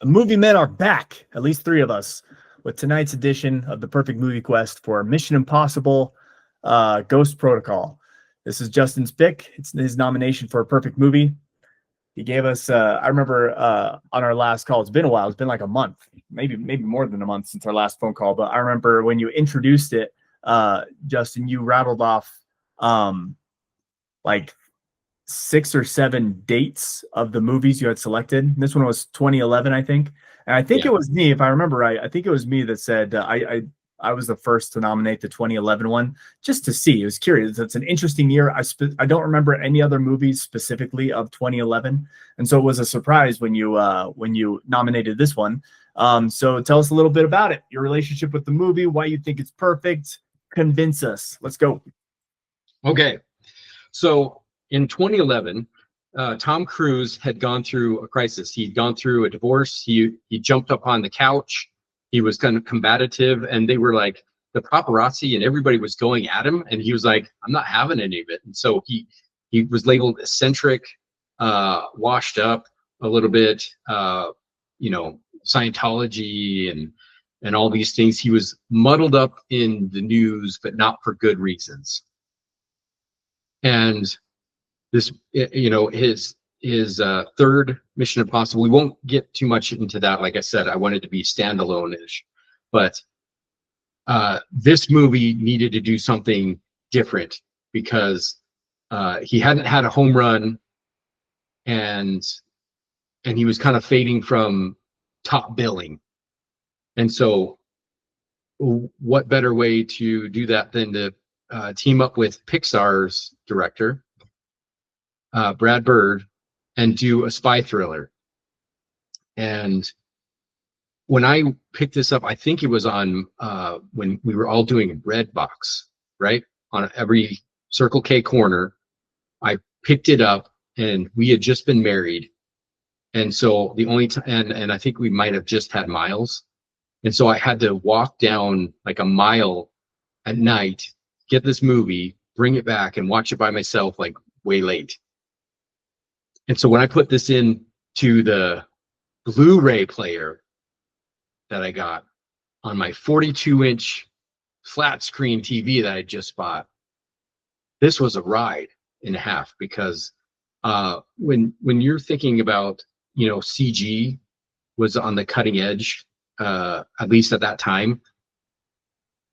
Movie men are back, at least three of us, with tonight's edition of the Perfect Movie Quest for Mission Impossible Ghost Protocol. This is Justin's pick. It's his nomination for a perfect movie. He gave us, I remember on our last call, it's been a while, it's been like a month, maybe more than a month since our last phone call, but I remember when you introduced it, Justin, you rattled off like 6 or 7 dates of the movies you had selected. This one was 2011, I think. And I think it was me, if I remember right, I think it was me that said I was the first to nominate the 2011 one just to see. I was curious. It's an interesting year. I don't remember any other movies specifically of 2011, and so it was a surprise when you nominated this one. So tell us a little bit about it, your relationship with the movie, why you think it's perfect. Convince us. Let's go. Okay, so in 2011, Tom Cruise had gone through a crisis. He'd gone through a divorce. He jumped up on the couch. He was kind of combative, and they were like, the paparazzi and everybody was going at him, and he was like, I'm not having any of it. And so he was labeled eccentric, washed up a little bit, Scientology and all these things. He was muddled up in the news, but not for good reasons. And this, his third Mission Impossible, we won't get too much into that. Like I said, I wanted to be standalone-ish, but this movie needed to do something different because he hadn't had a home run, and he was kind of fading from top billing. And so what better way to do that than to team up with Pixar's director, Brad Bird, and do a spy thriller. And when I picked this up, I think it was on when we were all doing Redbox, right? On every Circle K corner, I picked it up, and we had just been married. And so the only time, and I think we might have just had Miles. And so I had to walk down like a mile at night, get this movie, bring it back, and watch it by myself, like way late. And so when I put this in to the Blu-ray player that I got on my 42-inch flat screen TV that I just bought, this was a ride and a half, because when you're thinking about, CG was on the cutting edge, at least at that time,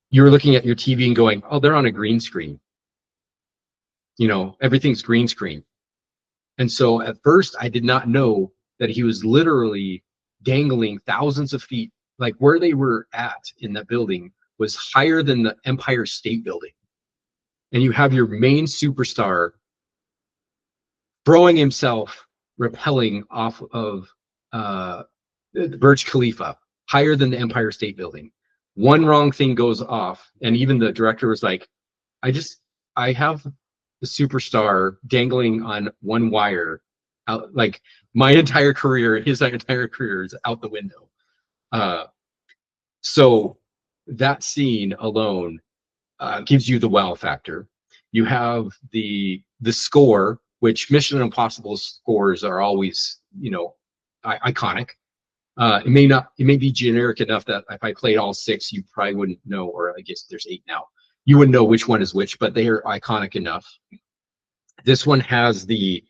you're looking at your TV and going, oh, they're on a green screen. Everything's green screen. And so at first I did not know that he was literally dangling thousands of feet. Like where they were at in that building was higher than the Empire State Building. And you have your main superstar throwing himself, rappelling off of Burj Khalifa, higher than the Empire State Building. One wrong thing goes off, and even the director was like, I have the superstar dangling on one wire out, like my entire career, his entire career is out the window. So that scene alone gives you the wow factor. You have the score, which Mission Impossible scores are always, iconic. It may be generic enough that if I played all 6, you probably wouldn't know, or I guess there's 8 now. You wouldn't know which one is which, but they are iconic enough. This one has the,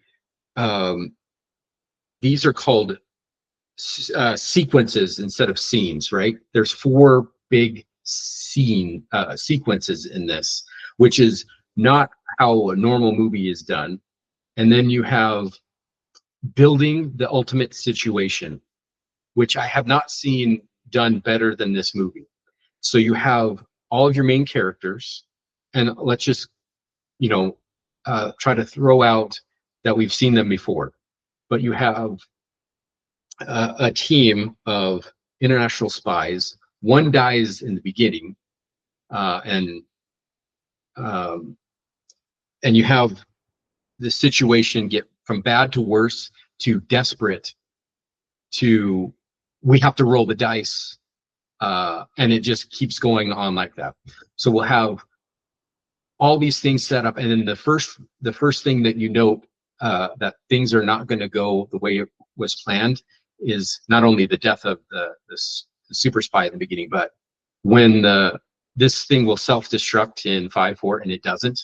these are called sequences instead of scenes, right? There's 4 big sequences in this, which is not how a normal movie is done. And then you have building the ultimate situation, which I have not seen done better than this movie. So you have all of your main characters, and let's just, try to throw out that we've seen them before. But you have a team of international spies. One dies in the beginning, and you have the situation get from bad to worse to desperate to we have to roll the dice, and it just keeps going on like that. So we'll have all these things set up, and then the first thing that you note that things are not going to go the way it was planned is not only the death of the super spy in the beginning, but when this thing will self-destruct in 5-4 and it doesn't.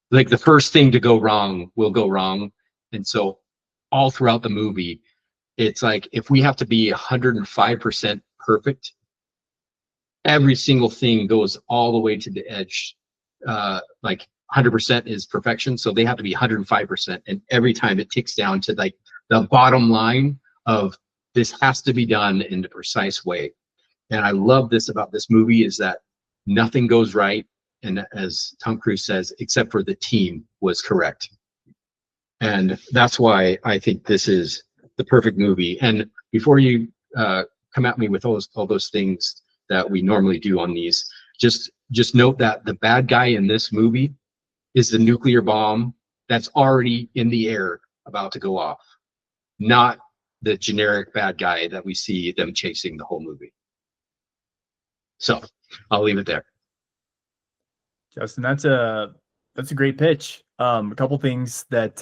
Like the first thing to go wrong will go wrong. And so all throughout the movie, it's like if we have to be 105% perfect, every single thing goes all the way to the edge. Like 100% is perfection, so they have to be 105%. And every time it ticks down to like the bottom line of this has to be done in the precise way. And I love this about this movie is that nothing goes right. And as Tom Cruise says, except for the team was correct. And that's why I think this is the perfect movie. And before you come at me with all those things that we normally do on these, just note that the bad guy in this movie is the nuclear bomb that's already in the air about to go off, not the generic bad guy that we see them chasing the whole movie. So I'll leave it there. Justin, that's a great pitch. A couple things that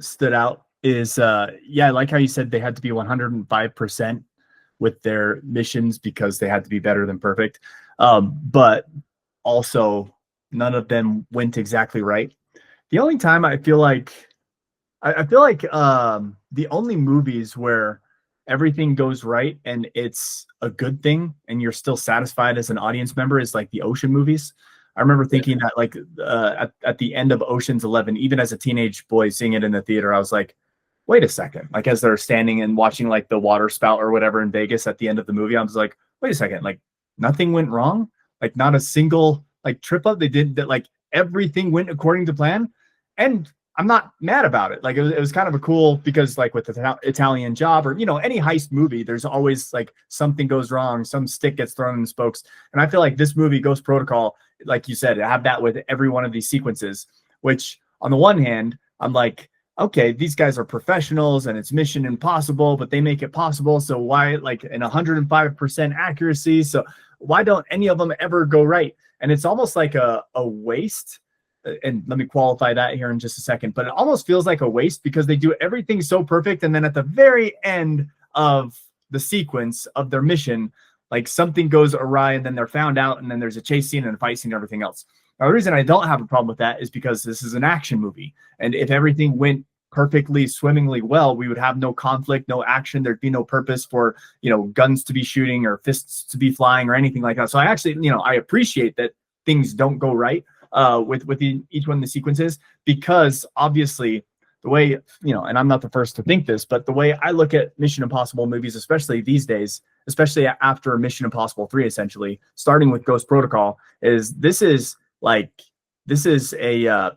stood out is I like how you said they had to be 105% with their missions because they had to be better than perfect. But also none of them went exactly right. The only time I feel like the only movies where everything goes right and it's a good thing and you're still satisfied as an audience member is like the Ocean movies. I remember thinking that like at the end of Ocean's 11, even as a teenage boy seeing it in the theater, I was like, wait a second. Like as they're standing and watching like the water spout or whatever in Vegas at the end of the movie, I was like, wait a second, like nothing went wrong. Like not a single like trip up. They did that. Like everything went according to plan. And I'm not mad about it. Like it was kind of a cool, because like with the Italian Job or, you know, any heist movie, there's always like something goes wrong. Some stick gets thrown in the spokes. And I feel like this movie, Ghost Protocol, like you said, I have that with every one of these sequences, which on the one hand, I'm like, okay, these guys are professionals and it's Mission Impossible, but they make it possible. So why like an 105% accuracy? So why don't any of them ever go right? And it's almost like a waste. And let me qualify that here in just a second, but it almost feels like a waste because they do everything so perfect. And then at the very end of the sequence of their mission, like something goes awry and then they're found out and then there's a chase scene and a fight scene and everything else. Now, the reason I don't have a problem with that is because this is an action movie. And if everything went perfectly, swimmingly well, we would have no conflict, no action. There'd be no purpose for, you know, guns to be shooting or fists to be flying or anything like that. So I actually, you know, I appreciate that things don't go right with each one of the sequences, because obviously the way, you know, and I'm not the first to think this, but the way I look at Mission Impossible movies, especially these days, especially after Mission Impossible 3, essentially starting with Ghost Protocol, is this is a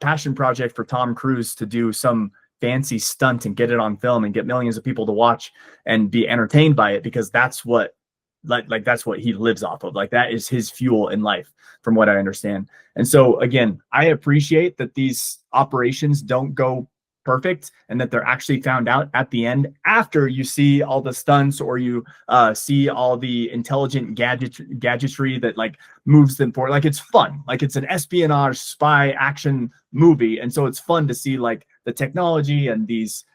passion project for Tom Cruise to do some fancy stunt and get it on film and get millions of people to watch and be entertained by it, because that's what that's what he lives off of. Like that is his fuel in life, from what I understand. And so again, I appreciate that these operations don't go perfect and that they're actually found out at the end after you see all the stunts or you see all the intelligent gadgetry that like moves them forward. Like it's fun, like it's an espionage spy action movie. And so it's fun to see like the technology and these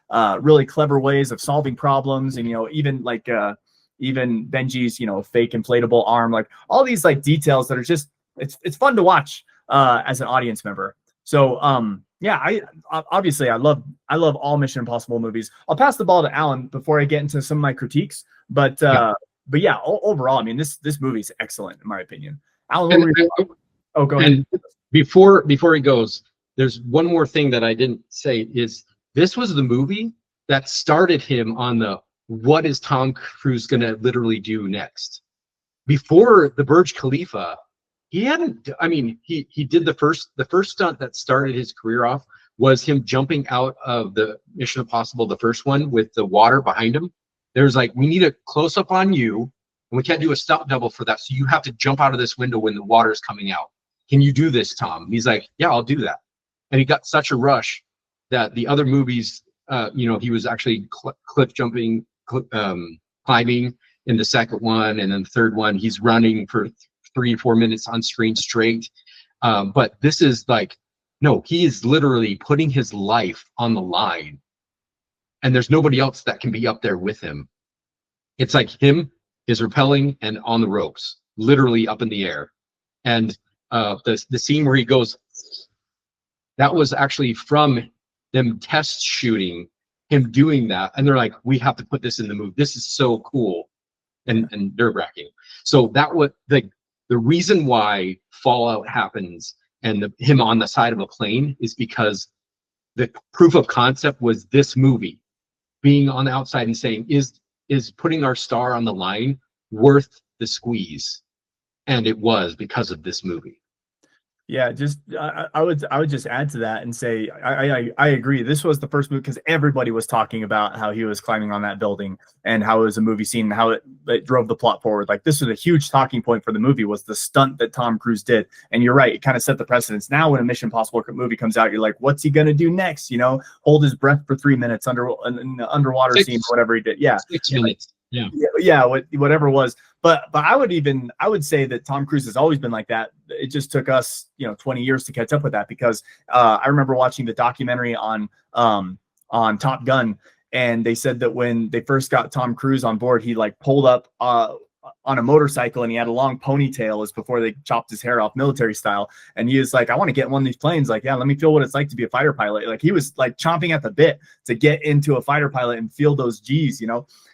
really clever ways of solving problems. And, you know, even like even Benji's, you know, fake inflatable arm, like all these like details that are just, it's fun to watch as an audience member. So yeah, I obviously I love all Mission Impossible movies. I'll pass the ball to Alan before I get into some of my critiques, but yeah, overall, I mean, this movie is excellent in my opinion. Alan, go ahead. And before he goes, there's one more thing that I didn't say is this was the movie that started him on the what is Tom Cruise going to literally do next. Before the Burj Khalifa, he hadn't, I mean, he did the first stunt that started his career off was him jumping out of the Mission Impossible, the first one, with the water behind him. There's like, we need a close up on you, and we can't do a stunt double for that. So you have to jump out of this window when the water is coming out. Can you do this, Tom? And he's like, yeah, I'll do that. And he got such a rush that the other movies, you know, he was actually cliff jumping, climbing in the second one, and then the third one he's running for 3 or 4 minutes on screen straight. But this is like, no, he is literally putting his life on the line and there's nobody else that can be up there with him. It's like him is rappelling and on the ropes, literally up in the air. And the scene where he goes, that was actually from them test shooting him doing that. And they're like, we have to put this in the movie. This is so cool and nerve-wracking. So that was the reason why Fallout happens and him on the side of a plane is because the proof of concept was this movie being on the outside and saying, is putting our star on the line worth the squeeze? And it was because of this movie. Yeah, just I would just add to that and say I agree. This was the first movie because everybody was talking about how he was climbing on that building and how it was a movie scene and how it drove the plot forward. Like this was a huge talking point for the movie was the stunt that Tom Cruise did. And you're right, it kind of set the precedence. Now when a Mission Impossible movie comes out, you're like, what's he gonna do next? You know, hold his breath for 3 minutes in the underwater scene or whatever he did. Yeah, 6 minutes. Yeah, whatever it was. But I would say that Tom Cruise has always been like that. It just took us, 20 years to catch up with that because I remember watching the documentary on Top Gun, and they said that when they first got Tom Cruise on board, he like pulled up on a motorcycle and he had a long ponytail as before they chopped his hair off military style. And he was like, I want to get in one of these planes. Like, yeah, let me feel what it's like to be a fighter pilot. Like he was like chomping at the bit to get into a fighter pilot and feel those G's,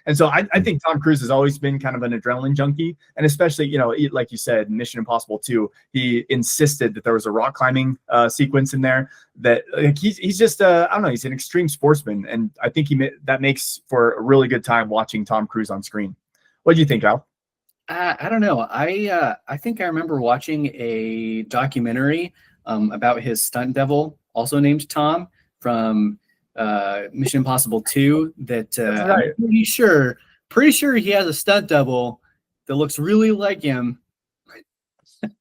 And so I think Tom Cruise has always been kind of an adrenaline junkie. And especially, like you said, Mission Impossible 2, he insisted that there was a rock climbing sequence in there that like, he's just, I don't know, he's an extreme sportsman. And I think that makes for a really good time watching Tom Cruise on screen. What do you think, Al? I don't know. I think I remember watching a documentary about his stunt double, also named Tom, from Mission Impossible 2. That right. I'm pretty sure he has a stunt double that looks really like him.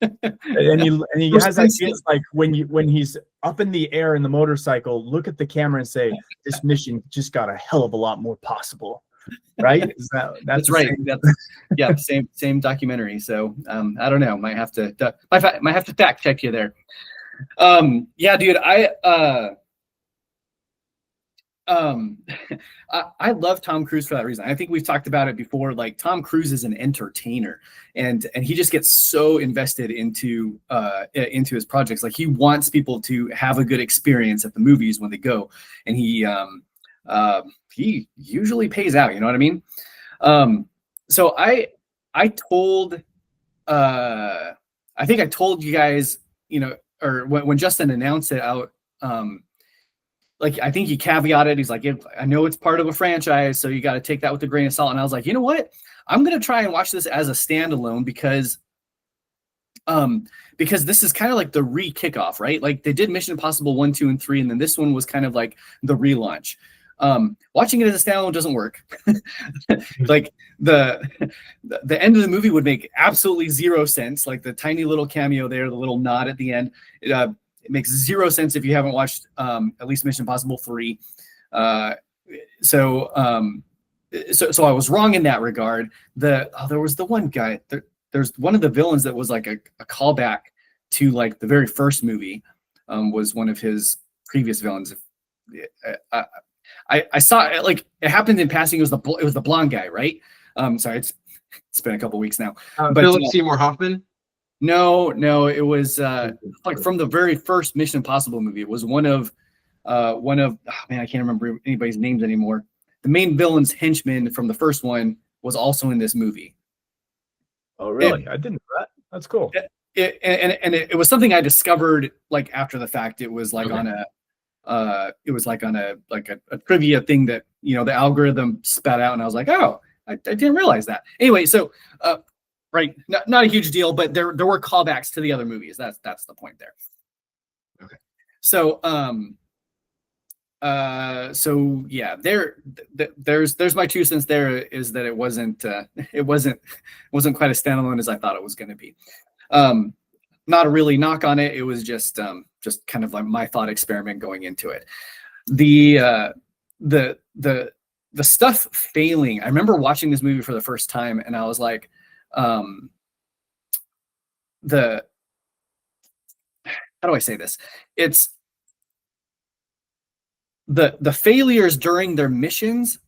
and he has ideas like when he's up in the air in the motorcycle, look at the camera and say, "This mission just got a hell of a lot more possible." Right? That's right. Same documentary. So I don't know. Might have to fact check you there. Yeah, dude. I love Tom Cruise for that reason. I think we've talked about it before. Like Tom Cruise is an entertainer, and he just gets so invested into his projects. Like he wants people to have a good experience at the movies when they go, and he usually pays out. You know what I mean? So I think I told you guys, or when Justin announced it out, like I think he caveated. He's like, I know it's part of a franchise, so you got to take that with a grain of salt. And I was like, you know what? I'm gonna try and watch this as a standalone because this is kind of like the re-kickoff, right? Like they did Mission Impossible 1, 2, and 3, and then this one was kind of like the relaunch. Watching it as a standalone doesn't work. Like the end of the movie would make absolutely zero sense. Like the tiny little cameo there, the little nod at the end, it makes zero sense if you haven't watched at least Mission Impossible 3. So I was wrong in that regard. There was the one guy. There's one of the villains that was like a callback to like the very first movie. Was one of his previous villains. I saw it, like it happened in passing. It was the blonde guy, right? Sorry, it's been a couple weeks now. But Philip Seymour Hoffman. No, it was like from the very first Mission Impossible movie. It was one of I can't remember anybody's names anymore. The main villain's henchman from the first one was also in this movie. Oh, really? I didn't know that. That's cool. It was something I discovered like after the fact. It was like on a trivia thing that the algorithm spat out, and I was like, oh, I didn't realize that. Anyway, so right, not a huge deal, but there were callbacks to the other movies. That's the point there. Okay. So yeah, there's my 2 cents. There is that it wasn't quite a standalone as I thought it was going to be. Not a really knock on it. It was just kind of like my thought experiment going into it. The stuff failing. I remember watching this movie for the first time, and I was like, how do I say this? the failures during their missions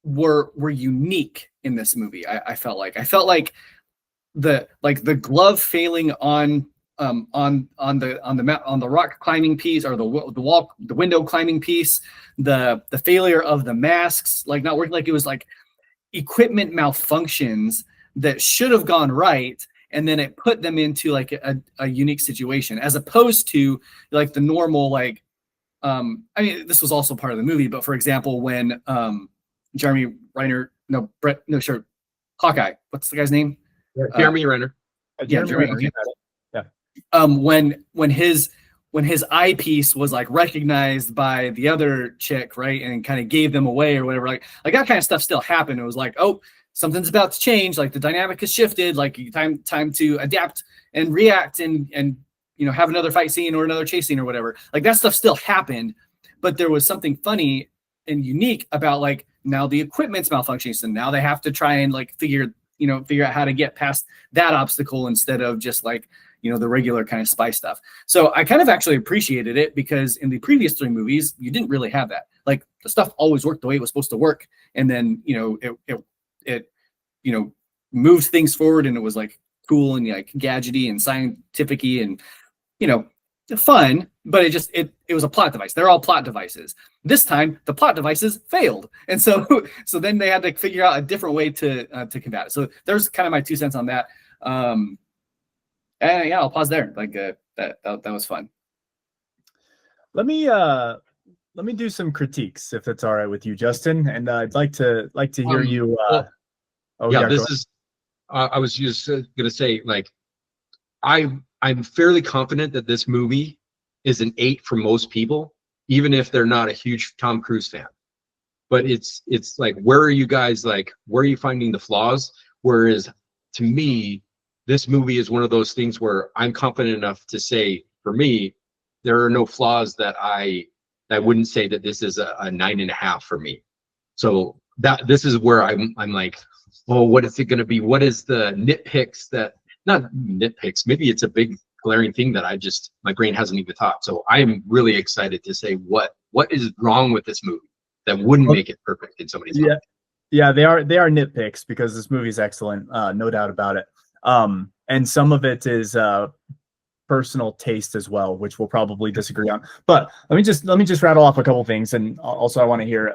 were unique in this movie. I felt like the glove failing on the rock climbing piece, or the window climbing piece, the failure of the masks like not working, like it was like equipment malfunctions that should have gone right, and then it put them into like a unique situation, as opposed to like the normal like I mean, this was also part of the movie, but for example, when Jeremy Renner, no, Brett, no, sure, Hawkeye, what's the guy's name? Jeremy Renner. Yeah, Jeremy Jeremy, Renner, yeah. When his eyepiece was like recognized by the other chick, right, and kind of gave them away or whatever, like that kind of stuff still happened. It was like, oh, something's about to change, like the dynamic has shifted, like time to adapt and react and you know, have another fight scene or another chase scene or whatever. Like that stuff still happened, but there was something funny and unique about like, now the equipment's malfunctioning, so now they have to try and like figure out how to get past that obstacle instead of just like, you know, the regular kind of spy stuff. So I kind of actually appreciated it, because in the previous 3 movies, you didn't really have that. Like the stuff always worked the way it was supposed to work. And then, you know, it you know, moved things forward, and it was like cool and like gadgety and scientific-y and, you know, fun, but it was a plot device. They're all plot devices. This time the plot devices failed, and so then they had to figure out a different way to combat it. So there's kind of my 2 cents on that. And yeah, I'll pause there. Like that was fun. Let me do some critiques, if that's all right with you, Justin. And I'd like to hear you. This is. I was just gonna say, like, I'm fairly confident that this movie is an 8 for most people, even if they're not a huge Tom Cruise fan. But it's like, where are you guys, like, where are you finding the flaws? Whereas to me, this movie is one of those things where I'm confident enough to say, for me, there are no flaws that I wouldn't say that this is a 9.5 for me. So that this is where I'm like, oh, what is it going to be? What is the nitpicks that, not nitpicks, maybe it's a big glaring thing that my brain hasn't even thought. So I am really excited to say what is wrong with this movie that wouldn't make it perfect in somebody's mind. Yeah, they are nitpicks, because this movie is excellent, no doubt about it. And some of it is personal taste as well, which we'll probably disagree on. But let me just rattle off a couple things, and also I want to hear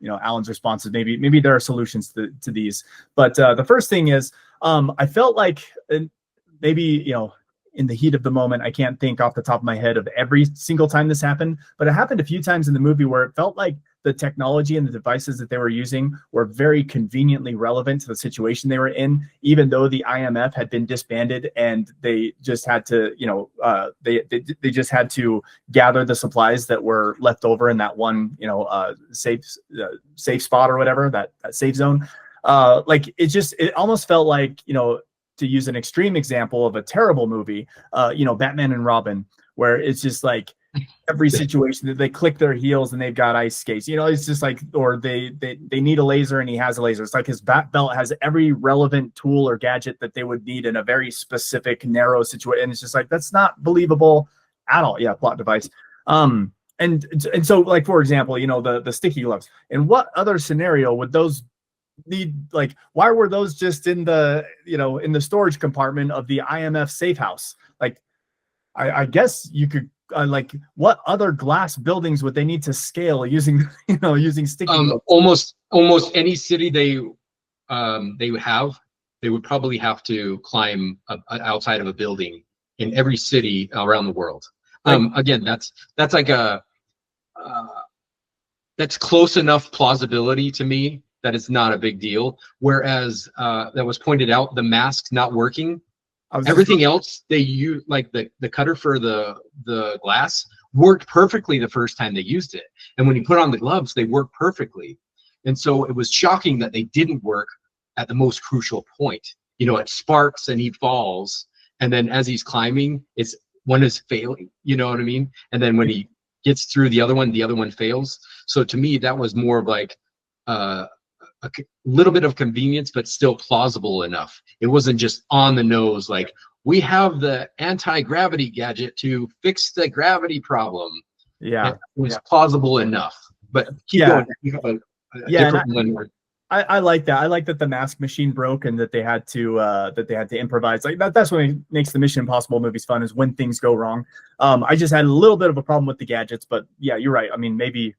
you know, Alan's responses. Maybe there are solutions to these. But the first thing is, I felt like maybe, you know, in the heat of the moment, I can't think off the top of my head of every single time this happened, but it happened a few times in the movie where it felt like the technology and the devices that they were using were very conveniently relevant to the situation they were in, even though the IMF had been disbanded and they just had to, you know, they just had to gather the supplies that were left over in that one, you know, safe spot or whatever, that safe zone. Like it almost felt like, you know, to use an extreme example of a terrible movie, you know, Batman and Robin, where it's just like every situation that they click their heels and they've got ice skates, you know, it's just like, or they need a laser and he has a laser. It's like his bat belt has every relevant tool or gadget that they would need in a very specific, narrow situation. And it's just like, that's not believable at all. Yeah, plot device. And so, like, for example, you know, the sticky gloves. In what other scenario would those need? Like, why were those just in the, you know, in the storage compartment of the IMF safe house? Like, I guess you could like, what other glass buildings would they need to scale using, you know, using sticky gloves? Almost any city they would probably have to climb outside of a building in every city around the world. Again, that's like that's close enough plausibility to me that it's not a big deal. Whereas that was pointed out, the mask not working, everything else they use, like the cutter for the glass, worked perfectly the first time they used it. And when you put on the gloves, they work perfectly. And so it was shocking that they didn't work at the most crucial point. You know, it sparks and he falls. And then as he's climbing, one is failing, you know what I mean? And then when he gets through the other one fails. So to me, that was more of like a little bit of convenience, but still plausible enough. It wasn't just on the nose, like, we have the anti-gravity gadget to fix the gravity problem. Yeah. It was plausible enough. But keep Yeah. going. You have a Yeah, and different one where I like that. I like that the mask machine broke and that they had to improvise. Like that's what makes the Mission Impossible movies fun, is when things go wrong. I just had a little bit of a problem with the gadgets, but yeah, you're right. I mean, maybe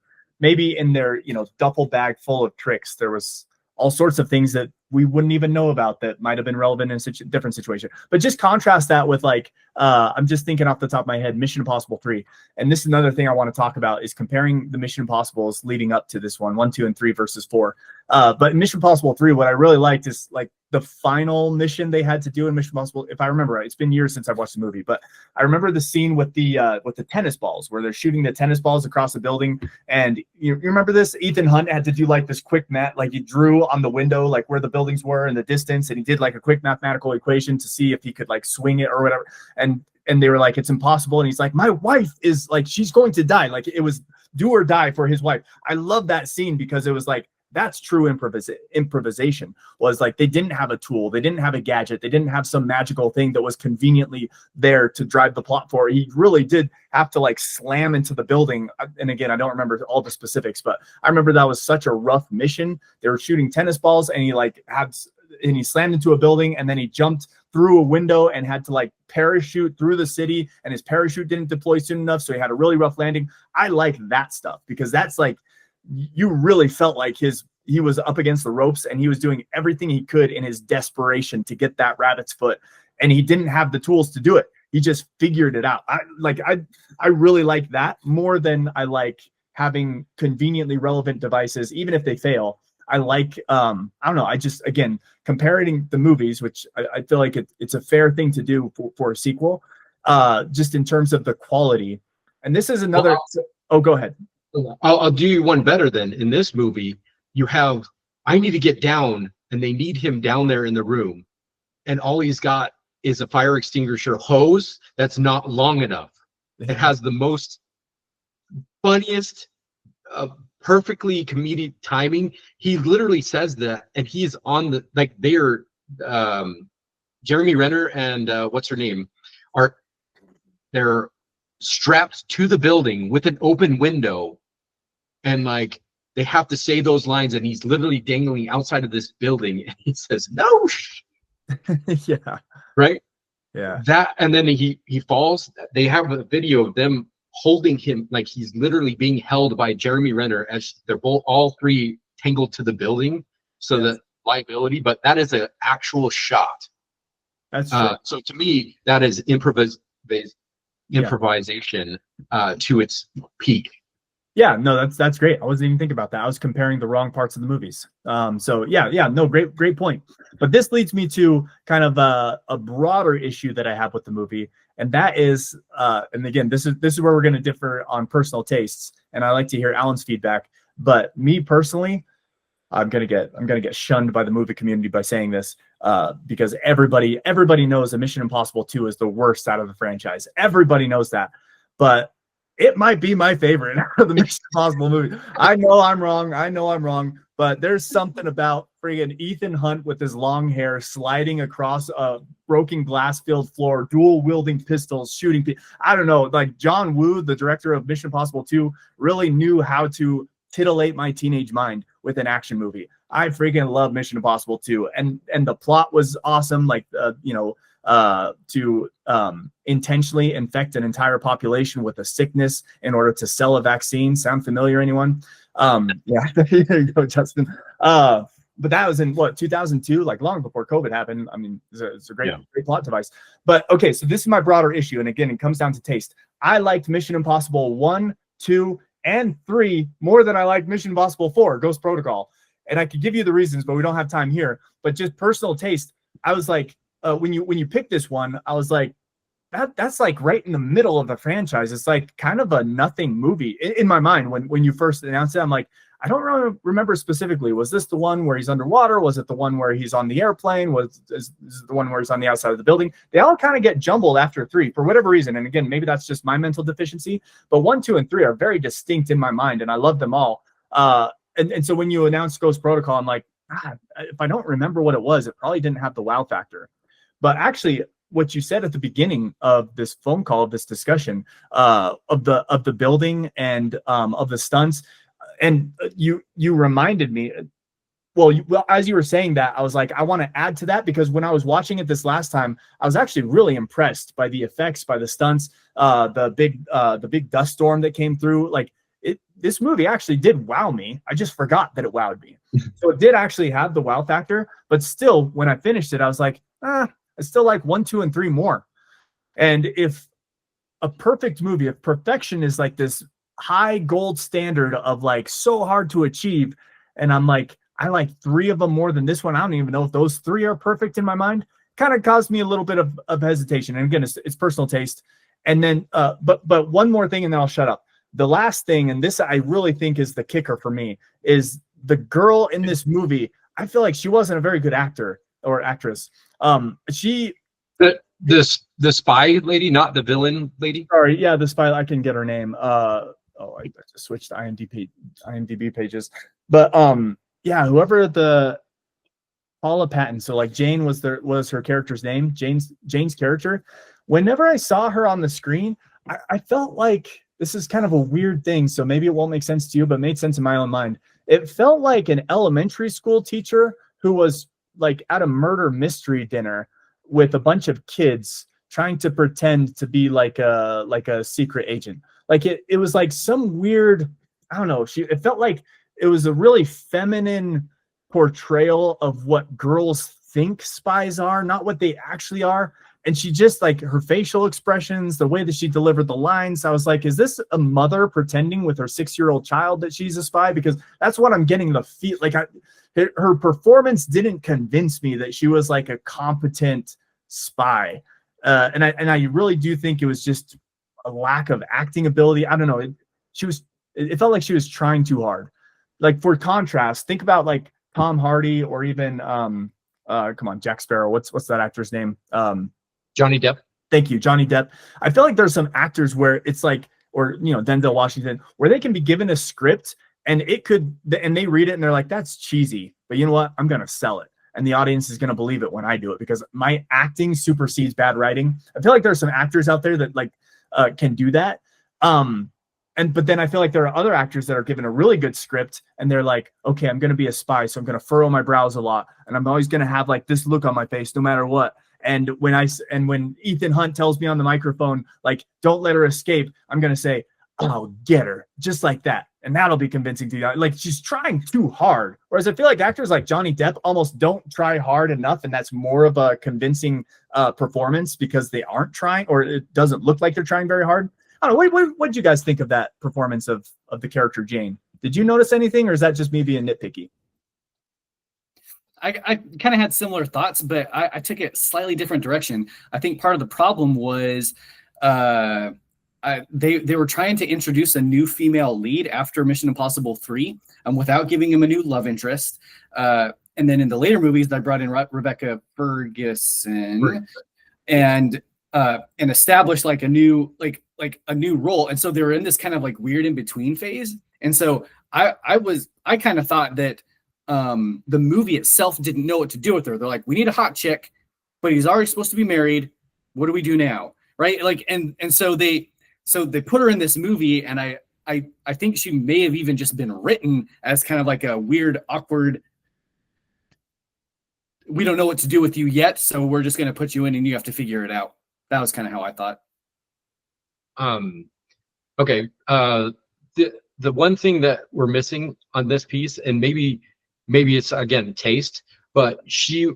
in their duffel bag full of tricks, there was all sorts of things that we wouldn't even know about that might have been relevant in a different situation. But just contrast that with like I'm just thinking off the top of my head, Mission Impossible 3. And this is another thing I want to talk about, is comparing the Mission Impossibles leading up to this one, 2, and 3 versus 4. But in Mission Impossible 3, what I really liked is like the final mission they had to do in Mission Impossible. If I remember right, it's been years since I've watched the movie, but I remember the scene with the tennis balls, where they're shooting the tennis balls across the building. And you remember this? Ethan Hunt had to do like this quick like he drew on the window like where the buildings were in the distance, and he did like a quick mathematical equation to see if he could like swing it or whatever. And they were like, it's impossible. And he's like, my wife is like, she's going to die. Like it was do or die for his wife. I love that scene because it was like, that's true improvisation. Was like they didn't have a tool, they didn't have a gadget, they didn't have some magical thing that was conveniently there to drive the plot forward. He really did have to like slam into the building. And again, I don't remember all the specifics, but I remember that was such a rough mission. They were shooting tennis balls, and he slammed into a building, and then he jumped through a window and had to like parachute through the city, and his parachute didn't deploy soon enough, so he had a really rough landing. I like that stuff because that's like, you really felt like he was up against the ropes, and he was doing everything he could in his desperation to get that rabbit's foot, and he didn't have the tools to do it. He just figured it out. I really like that more than I like having conveniently relevant devices, even if they fail. I like, I don't know. I just, again, comparing the movies, which I feel like it's a fair thing to do for a sequel, just in terms of the quality. And this is another, go ahead. I'll do you one better then. In this movie, you have, I need to get down, and they need him down there in the room, and all he's got is a fire extinguisher hose that's not long enough. It has the most funniest, perfectly comedic timing. He literally says that, and he's on the, like, they're Jeremy Renner and what's her name they're strapped to the building with an open window, and like they have to say those lines, and he's literally dangling outside of this building, and he says no. Yeah, right. Yeah, that, and then he falls. They have a video of them holding him, like he's literally being held by Jeremy Renner as they're all three tangled to the building, so that liability. But that is an actual shot. That's true. So to me, that is improvisation to its peak. Yeah, no, that's great. I wasn't even thinking about that. I was comparing the wrong parts of the movies. So yeah, no, great point. But this leads me to kind of a broader issue that I have with the movie, and that is, and again, this is where we're going to differ on personal tastes, and I like to hear Alan's feedback. But me personally, I'm gonna get shunned by the movie community by saying this, because everybody knows that Mission Impossible 2 is the worst out of the franchise. Everybody knows that, but it might be my favorite out of the Mission Impossible movie. I know I'm wrong, but there's something about friggin' Ethan Hunt with his long hair sliding across a broken glass-filled floor, dual-wielding pistols, shooting people. I don't know, like John Woo, the director of Mission Impossible 2, really knew how to titillate my teenage mind with an action movie. I freaking love Mission Impossible 2, and the plot was awesome. Like to intentionally infect an entire population with a sickness in order to sell a vaccine. Sound familiar, anyone? Yeah, there you go, Justin. But that was in 2002, like long before COVID happened. I mean, it's a great plot device. But okay, so this is my broader issue, and again, it comes down to taste. I liked Mission Impossible 1, 2, and 3 more than I liked Mission Impossible 4, Ghost Protocol. And I could give you the reasons, but we don't have time here. But just personal taste, I was like, when you picked this one, I was like, that's like right in the middle of the franchise. It's like kind of a nothing movie in my mind. When you first announced it, I'm like, I don't really remember specifically. Was this the one where he's underwater? Was it the one where he's on the airplane? Is the one where he's on the outside of the building? They all kind of get jumbled after 3 for whatever reason. And again, maybe that's just my mental deficiency. But 1, 2, and 3 are very distinct in my mind, and I love them all. And so when you announced Ghost Protocol, I'm like, if I don't remember what it was, it probably didn't have the wow factor. But actually, what you said at the beginning of this phone call, of this discussion, of the building and of the stunts, and you reminded me. Well, as you were saying that, I was like, I want to add to that because when I was watching it this last time, I was actually really impressed by the effects, by the stunts, the big dust storm that came through. Like this movie actually did wow me. I just forgot that it wowed me. So it did actually have the wow factor, but still, when I finished it, I was like, I still like 1, 2, and 3 more. And if a perfect movie, if perfection is like this high gold standard of like so hard to achieve, and I'm like, I like 3 of them more than this one. I don't even know if those 3 are perfect in my mind. Kind of caused me a little bit of hesitation. And again, it's personal taste. And then, but one more thing, and then I'll shut up. The last thing, and this I really think is the kicker for me, is the girl in this movie. I feel like she wasn't a very good actor or actress. She the spy lady, not the villain lady. Sorry, yeah, the spy. I can get her name. I just switched IMDb pages, but yeah, whoever the Paula Patton. So like Jane was her character's name. Jane's character. Whenever I saw her on the screen, I felt like this is kind of a weird thing. So maybe it won't make sense to you, but made sense in my own mind. It felt like an elementary school teacher who was like at a murder mystery dinner with a bunch of kids trying to pretend to be like a secret agent. Like it was like some weird, I don't know. It felt like it was a really feminine portrayal of what girls think spies are, not what they actually are. And she just like her facial expressions, the way that she delivered the lines. I was like, is this a mother pretending with her 6-year-old child that she's a spy? Because that's what I'm getting the feel like. Her performance didn't convince me that she was like a competent spy. And I really do think it was just a lack of acting ability. I don't know. It felt like she was trying too hard. Like for contrast, think about like Tom Hardy or even come on, Jack Sparrow. What's that actor's name? Johnny Depp. Thank you, Johnny Depp. I feel like there's some actors where it's like, or Denzel Washington, where they can be given a script and they read it and they're like, that's cheesy, but you know what? I'm gonna sell it, and the audience is gonna believe it when I do it because my acting supersedes bad writing. I feel like there's some actors out there that like can do that. But then I feel like there are other actors that are given a really good script and they're like, okay, I'm going to be a spy. So I'm going to furrow my brows a lot. And I'm always going to have like this look on my face, no matter what. And when Ethan Hunt tells me on the microphone, like, don't let her escape, I'm going to say, I'll get her just like that. And that'll be convincing to you. Like she's trying too hard. Whereas I feel like actors like Johnny Depp almost don't try hard enough. And that's more of a convincing performance because they aren't trying, or it doesn't look like they're trying very hard. I don't know. What did you guys think of that performance of the character Jane? Did you notice anything, or is that just me being nitpicky? I kind of had similar thoughts, but I took it slightly different direction. I think part of the problem was they were trying to introduce a new female lead after Mission Impossible 3, without giving him a new love interest. And then in the later movies, they brought in Rebecca Ferguson and established like a new role. And so they were in this kind of like weird in between phase. And so I kind of thought that the movie itself didn't know what to do with her. They're like, we need a hot chick, but he's already supposed to be married. What do we do now? Right. Like, and so they put her in this movie, and I think she may have even just been written as kind of like a weird, awkward, we don't know what to do with you yet, so we're just going to put you in and you have to figure it out. That was kind of how I thought. Okay. The one thing that we're missing on this piece, and maybe it's again taste, but she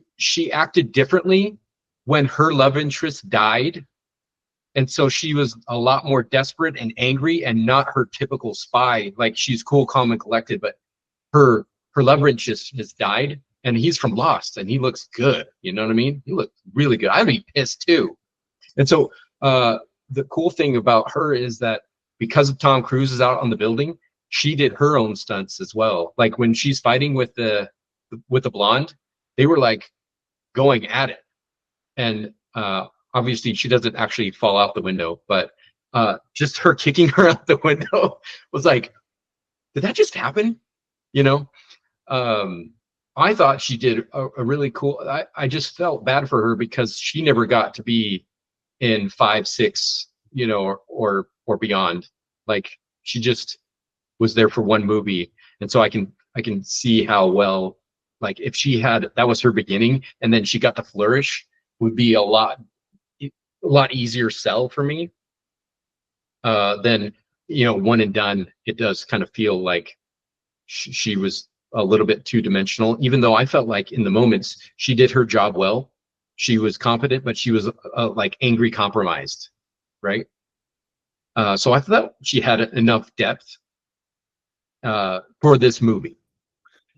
acted differently when her love interest died. And so she was a lot more desperate and angry and not her typical spy. Like she's cool, calm, and collected, but her love interest has died, and he's from Lost and he looks good. You know what I mean? He looks really good. I'd be pissed too. And so the cool thing about her is that because of Tom Cruise is out on the building, she did her own stunts as well. Like when she's fighting with the blonde, they were like going at it. And obviously she doesn't actually fall out the window, but just her kicking her out the window was like, did that just happen? You know? I thought she did a really cool, I just felt bad for her because she never got to be in 5, 6, you know, or beyond. Like she just was there for one movie, and so I can see how well, like if she had that was her beginning, and then she got the flourish, would be a lot easier sell for me. Than one and done. It does kind of feel like she was a little bit two dimensional, even though I felt like in the moments she did her job well. She was competent, but she was like angry compromised, right? So I thought she had enough depth for this movie.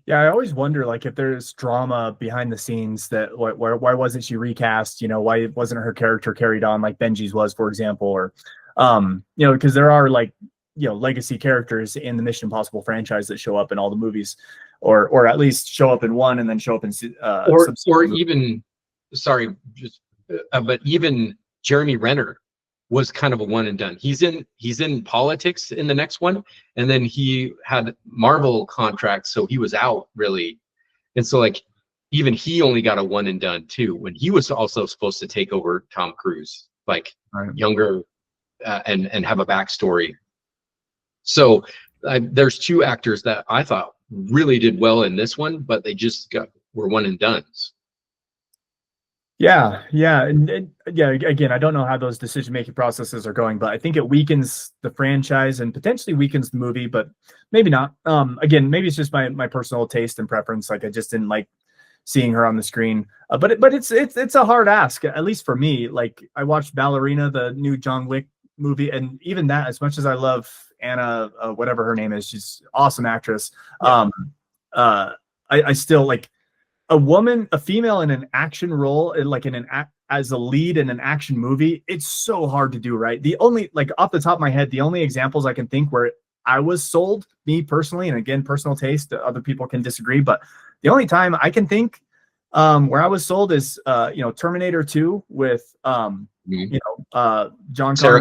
Yeah, I always wonder, like, if there's drama behind the scenes that why wasn't she recast? Why wasn't her character carried on like Benji's was, for example, or because there are like legacy characters in the Mission Impossible franchise that show up in all the movies, or at least show up in one and then show up in or even but even Jeremy Renner was kind of a one and done. He's in politics in the next one, and then he had Marvel contracts, so he was out really, and so like even he only got a one and done too, when he was also supposed to take over Tom Cruise, like younger and have a backstory. So there's two actors that I thought really did well in this one, but they just were one and dones. Yeah. Again, I don't know how those decision-making processes are going, but I think it weakens the franchise and potentially weakens the movie, but maybe not. Again, maybe it's just my personal taste and preference. Like I just didn't like seeing her on the screen, but it's a hard ask, at least for me. Like I watched Ballerina, the new John Wick movie, and even that, as much as I love Anna, whatever her name is, she's an awesome actress. Yeah. I still like a female in an action role, like as a lead in an action movie. It's so hard to do, right? The only, like off the top of my head, the only examples I can think where I was sold, me personally, and again, personal taste, other people can disagree, but the only time I can think where I was sold is Terminator 2 with Sarah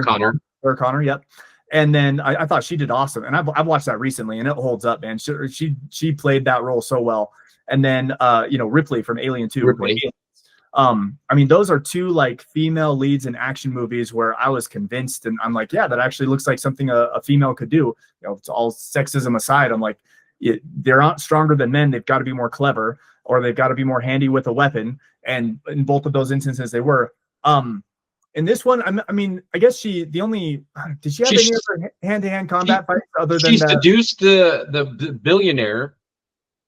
Connor. Yep. And then I thought she did awesome, and I've watched that recently, and it holds up, man. She played that role so well. And then Ripley from Alien 2. Ripley. I mean, those are two like female leads in action movies where I was convinced, and I'm like, yeah, that actually looks like something a female could do. It's all sexism aside. I'm like, they're not stronger than men. They've got to be more clever, or they've got to be more handy with a weapon. And in both of those instances, they were. In this one, I mean, I guess did she have any other hand-to-hand combat fights other than she seduced the billionaire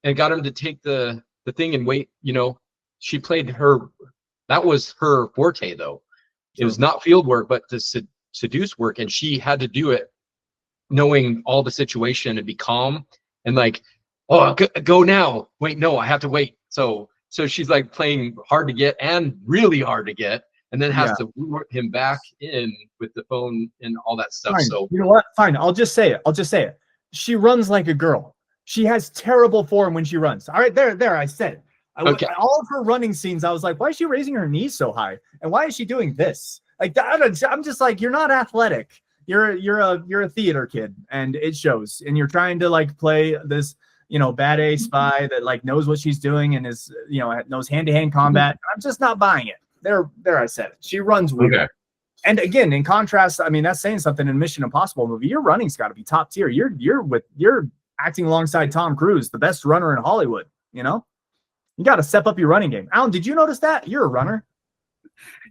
and got him to take the thing and wait. She played her. That was her forte, though. It was not field work, but the seduce work, and she had to do it knowing all the situation and be calm and like, oh, go now. Wait, no, I have to wait. So she's like playing hard to get and really hard to get, and then has to work him back in with the phone and all that stuff. Fine. So you know what? Fine. I'll just say it. She runs like a girl. She has terrible form when she runs. All right, there. I said it. Okay. All of her running scenes, I was like, why is she raising her knees so high? And why is she doing this? Like that, I'm just like, you're not athletic. You're a theater kid, and it shows. And you're trying to like play this, bad A spy that like knows what she's doing and is, knows hand-to-hand combat. I'm just not buying it. There I said it. She runs weird. Okay. And again, in contrast, I mean, that's saying something. In Mission Impossible movie, your running's got to be top tier. You're acting alongside Tom Cruise, the best runner in Hollywood. You got to step up your running game. Alan, did you notice that? You're a runner.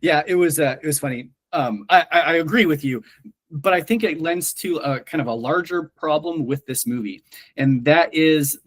Yeah, it was funny. I agree with you, but I think it lends to a kind of a larger problem with this movie, and that is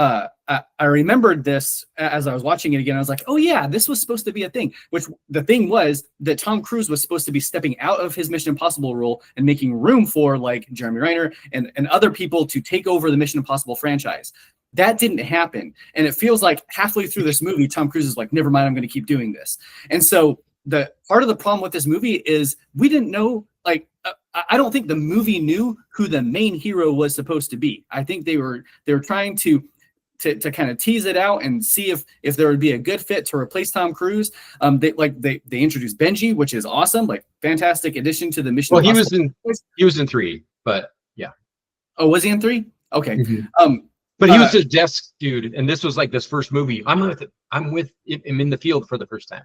I remembered this as I was watching it again. I was like, oh yeah, this was supposed to be a thing, which the thing was that Tom Cruise was supposed to be stepping out of his Mission Impossible role and making room for like Jeremy Renner and other people to take over the Mission Impossible franchise. That didn't happen. And it feels like halfway through this movie, Tom Cruise is like, never mind, I'm going to keep doing this. And so the part of the problem with this movie is we didn't know, like, I don't think the movie knew who the main hero was supposed to be. I think they were trying to kind of tease it out and see if there would be a good fit to replace Tom Cruise. They introduced Benji, which is awesome, like fantastic addition to the Mission. Well, he was in 3, but yeah. Oh, was he in 3? Okay. Mm-hmm. But he was a desk dude, and this was like this first movie. I'm in the field for the first time.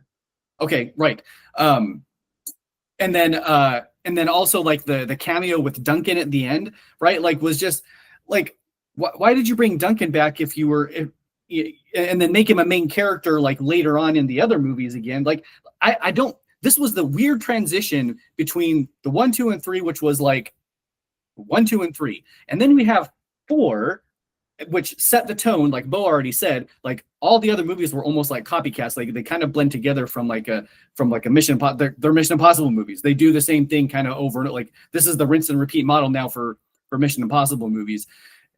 Okay, right. And then and then also like the cameo with Duncan at the end, right? Like was just like, why did you bring Duncan back if you were, and then make him a main character like later on in the other movies again? Like I don't. This was the weird transition between the 1, 2, and 3, which was like 1, 2, and 3, and then we have 4, which set the tone. Like Bo already said, like all the other movies were almost like copycats. Like they kind of blend together from like a Mission they're Mission Impossible movies. They do the same thing kind of over and like this is the rinse and repeat model now for Mission Impossible movies,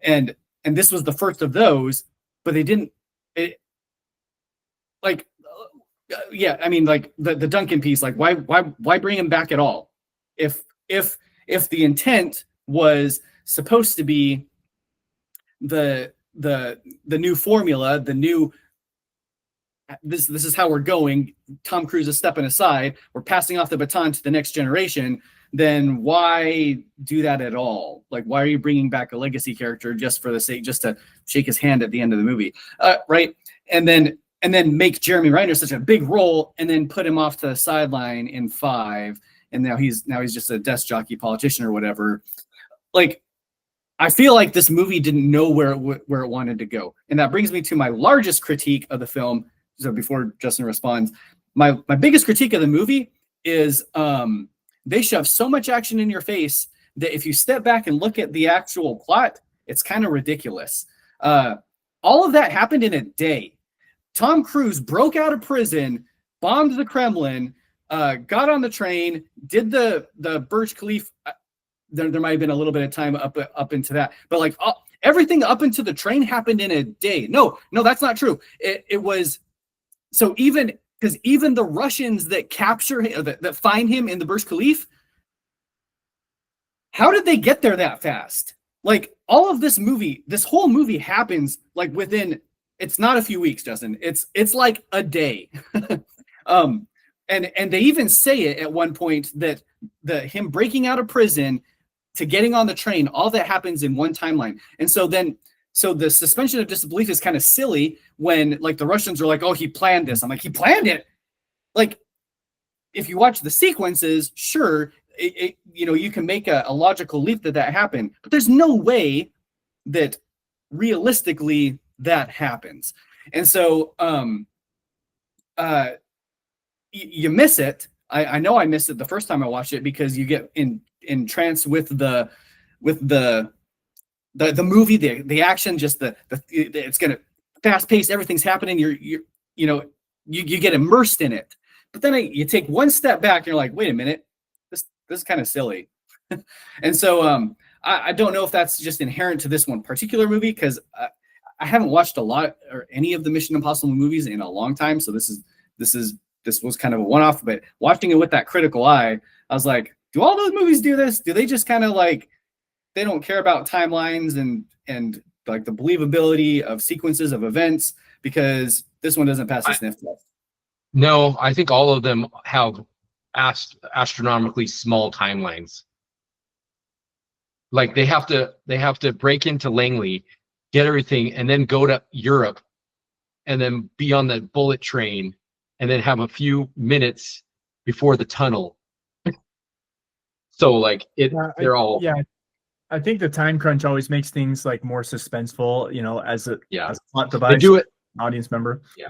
and this was the first of those, but they didn't like yeah, I mean like the Duncan piece, like why bring him back at all if the intent was supposed to be the new formula, the new this is how we're going. Tom Cruise is stepping aside. We're passing off the baton to the next generation. Then why do that at all? Like, why are you bringing back a legacy character just for the sake, just to shake his hand at the end of the movie, right? And then make Jeremy Renner such a big role, and then put him off to the sideline in 5, and now he's just a desk jockey politician or whatever. Like, I feel like this movie didn't know where it wanted to go, and that brings me to my largest critique of the film. So before Justin responds, my biggest critique of the movie is they shove so much action in your face that if you step back and look at the actual plot, it's kind of ridiculous. All of that happened in a day. Tom Cruise broke out of prison, bombed the Kremlin, got on the train, did the Burj Khalifa. There might have been a little bit of time up into that, but like everything up into the train happened in a day. No, that's not true. It was so even the Russians that capture him, that find him in the Burj Khalifa, how did they get there that fast? Like all of this whole movie happens like within. It's not a few weeks, Justin. It's like a day. And they even say it at one point that him breaking out of prison to getting on the train, all that happens in one timeline. And so the suspension of disbelief is kind of silly when like the Russians are like, oh, he planned this. I'm like, he planned it. Like, if you watch the sequences, sure, you can make a logical leap that happened, but there's no way that realistically that happens. And so you miss it. I know I missed it the first time I watched it because you get entranced with the movie, the action, just it's gonna fast paced, everything's happening. You get immersed in it. But then you take one step back and you're like, wait a minute, this is kind of silly. And so I don't know if that's just inherent to this one particular movie, because I haven't watched a lot or any of the Mission Impossible movies in a long time. So this was kind of a one-off, but watching it with that critical eye, I was like, do all those movies do this? Do they just kind of like, they don't care about timelines and like the believability of sequences of events, because this one doesn't pass the sniff test? No, I think all of them have astronomically small timelines. Like they have to break into Langley, get everything, and then go to Europe, and then be on the bullet train, and then have a few minutes before the tunnel. So like they're all. Yeah, I think the time crunch always makes things like more suspenseful, as a plot device. They do it. Audience member. Yeah.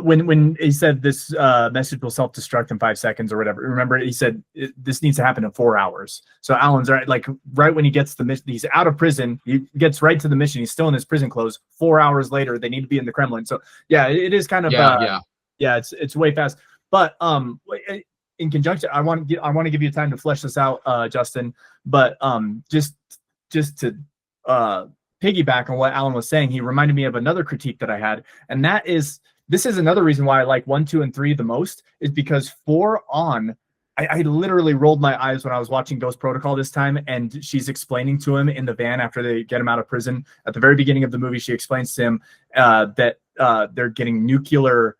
When he said this message will self-destruct in 5 seconds or whatever, remember he said this needs to happen in 4 hours. So Alan's right when he gets the mission, he's out of prison, he gets right to the mission, he's still in his prison clothes. 4 hours later, they need to be in the Kremlin. So yeah, it is kind of it's way fast. But in conjunction, I want to give you time to flesh this out, Justin. But just to piggyback on what Alan was saying, he reminded me of another critique that I had, and that is. This is another reason why I like 1, 2, and 3 the most, is because 4 on, I literally rolled my eyes when I was watching Ghost Protocol this time, and she's explaining to him in the van after they get him out of prison. At the very beginning of the movie, she explains to him that they're getting nuclear,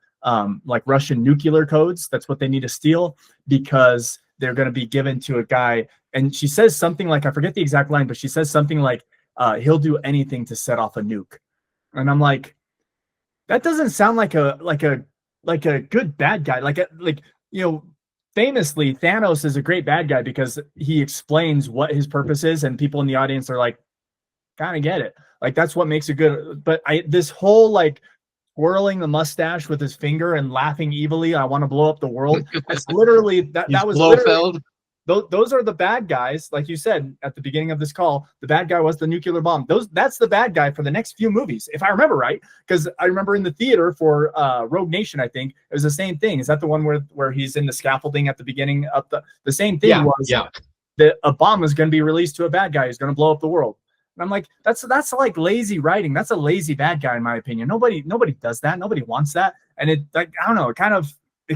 like Russian nuclear codes. That's what they need to steal because they're going to be given to a guy. And she says something like, I forget the exact line, but she says something like, he'll do anything to set off a nuke. And I'm like, that doesn't sound like a good bad guy. famously, Thanos is a great bad guy because he explains what his purpose is, and people in the audience are like, kind of get it. Like that's what makes it good. But this whole like twirling the mustache with his finger and laughing evilly, I want to blow up the world. That's literally that. He's That was literally, Blofeld. those are the bad guys, like you said at the beginning of this call. The bad guy was the nuclear bomb. That's the bad guy for the next few movies, if I remember right. Because I remember in the theater for Rogue Nation, I think it was the same thing. Is that the one where he's in the scaffolding at the beginning of the same thing? Yeah. That a bomb is going to be released to a bad guy who's going to blow up the world. And I'm like, that's like lazy writing. That's a lazy bad guy, in my opinion. Nobody does that. Nobody wants that. And it, like, I don't know, it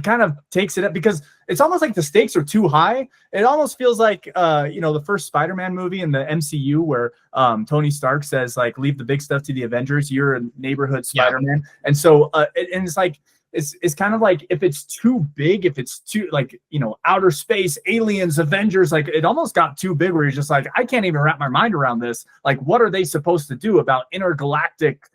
kind of takes it up because it's almost like the stakes are too high. It almost feels like, the first Spider-Man movie in the MCU where Tony Stark says, like, leave the big stuff to the Avengers. You're a neighborhood Spider-Man. Yeah. And so, and it's like, it's kind of like if it's too big, if it's too like, outer space, aliens, Avengers, like it almost got too big where you're just like, I can't even wrap my mind around this. Like, what are they supposed to do about intergalactic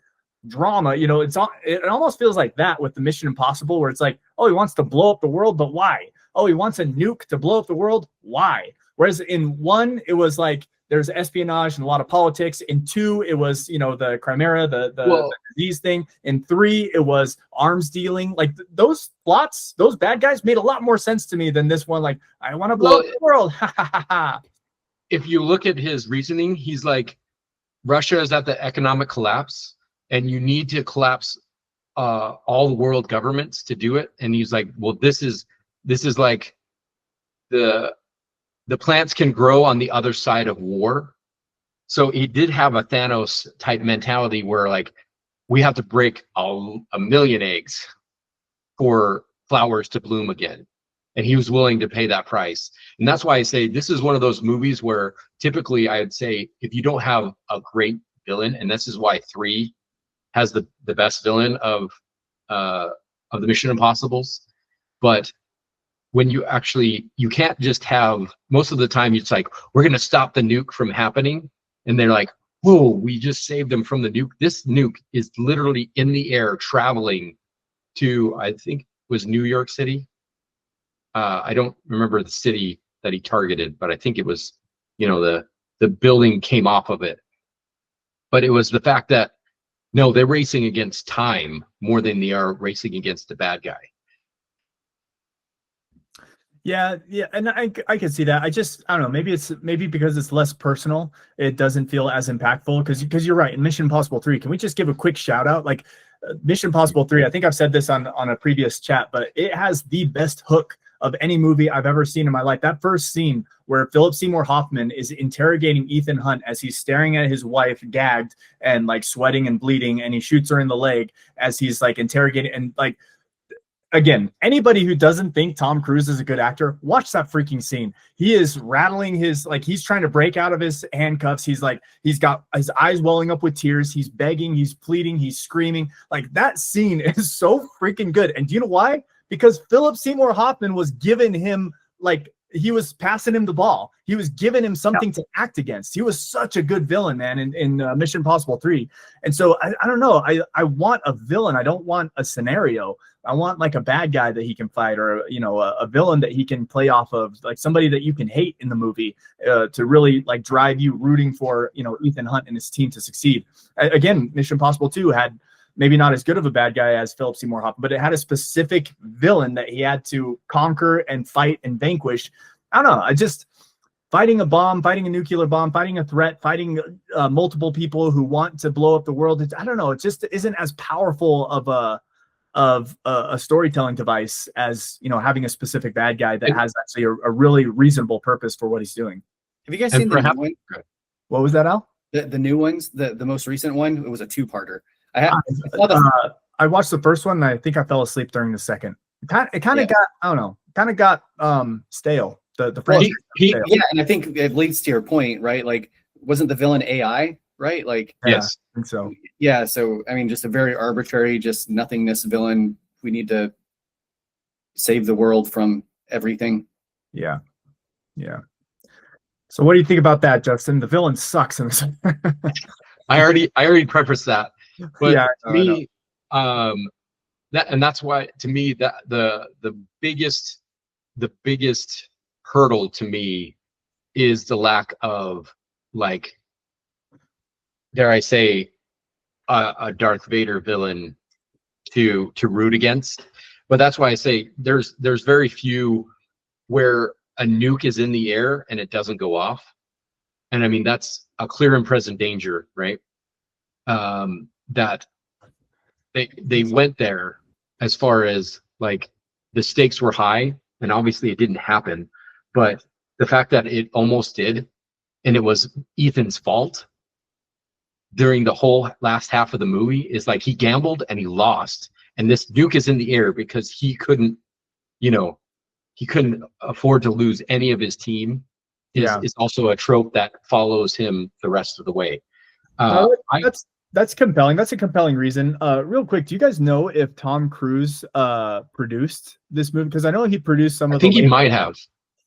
drama? It almost feels like that with the Mission Impossible, where it's like, oh, he wants to blow up the world, but why? Oh, he wants a nuke to blow up the world. Why? Whereas in one, it was like there's espionage and a lot of politics. In two, it was, the Chimera, the disease thing. In three, it was arms dealing. Like those plots, those bad guys made a lot more sense to me than this one. Like, I want to blow up the world. If you look at his reasoning, he's like, Russia is at the economic collapse and you need to collapse all the world governments to do it. And he's like, well, this is like the plants can grow on the other side of war. So he did have a Thanos type mentality where like we have to break a million eggs for flowers to bloom again. And he was willing to pay that price. And that's why I say this is one of those movies where typically I'd say if you don't have a great villain, and this is why 3 has the best villain of the Mission Impossibles, but when you can't just have, most of the time it's like, we're going to stop the nuke from happening. And they're like, whoa, we just saved them from the nuke. This nuke is literally in the air traveling to, I think it was New York City. I don't remember the city that he targeted, but I think it was, the building came off of it. But it was the fact that, no, they're racing against time more than they are racing against the bad guy. Yeah, and I can see that. I don't know. Maybe because it's less personal, it doesn't feel as impactful. Because you're right. In Mission Impossible 3, can we just give a quick shout out? Like Mission Impossible 3, I think I've said this on a previous chat, but it has the best hook of any movie I've ever seen in my life. That first scene where Philip Seymour Hoffman is interrogating Ethan Hunt as he's staring at his wife gagged and like sweating and bleeding, and he shoots her in the leg as he's like interrogating, and like, again, anybody who doesn't think Tom Cruise is a good actor, watch that freaking scene. He is rattling he's trying to break out of his handcuffs. He's got his eyes welling up with tears. He's begging, he's pleading, he's screaming. Like that scene is so freaking good. And do you know why? Because Philip Seymour Hoffman was giving him, like, he was passing him the ball. He was giving him something to act against. He was such a good villain, man, in Mission Impossible 3. And so I don't know. I want a villain. I don't want a scenario. I want like a bad guy that he can fight, or a villain that he can play off of, like somebody that you can hate in the movie to really like drive you rooting for Ethan Hunt and his team to succeed. Again, Mission Impossible 2 had maybe not as good of a bad guy as Philip Seymour Hoffman, but it had a specific villain that he had to conquer and fight and vanquish. I don't know. Fighting a bomb, fighting a nuclear bomb, fighting a threat, fighting multiple people who want to blow up the world. I don't know. It just isn't as powerful of a storytelling device as having a specific bad guy that has actually a really reasonable purpose for what he's doing. Have you guys seen the new one? What was that, Al? The new ones, the most recent one. It was a 2-parter. I watched the first one, and I think I fell asleep during the second. It kind of got, I don't know, kind of got stale. The first stale. Yeah, and I think it leads to your point, right? Like, wasn't the villain AI, right? Like, yes, I think so. Yeah, so I mean, just a very arbitrary, just nothingness villain. We need to save the world from everything. Yeah. So what do you think about that, Justin? The villain sucks in this. I already prefaced that. But yeah, to me, that's why to me that the biggest the biggest hurdle to me is the lack of, like, dare I say, a Darth Vader villain to root against. But that's why I say there's very few where a nuke is in the air and it doesn't go off. And I mean, that's a clear and present danger, right? That they went there as far as, like, the stakes were high, and obviously it didn't happen, but the fact that it almost did, and it was Ethan's fault during the whole last half of the movie, is like he gambled and he lost, and this nuke is in the air because he couldn't afford to lose any of his team. Is also a trope that follows him the rest of the way. That's compelling. That's a compelling reason. Real quick, do you guys know if Tom Cruise produced this movie? Because I know he produced some of. I think he might have.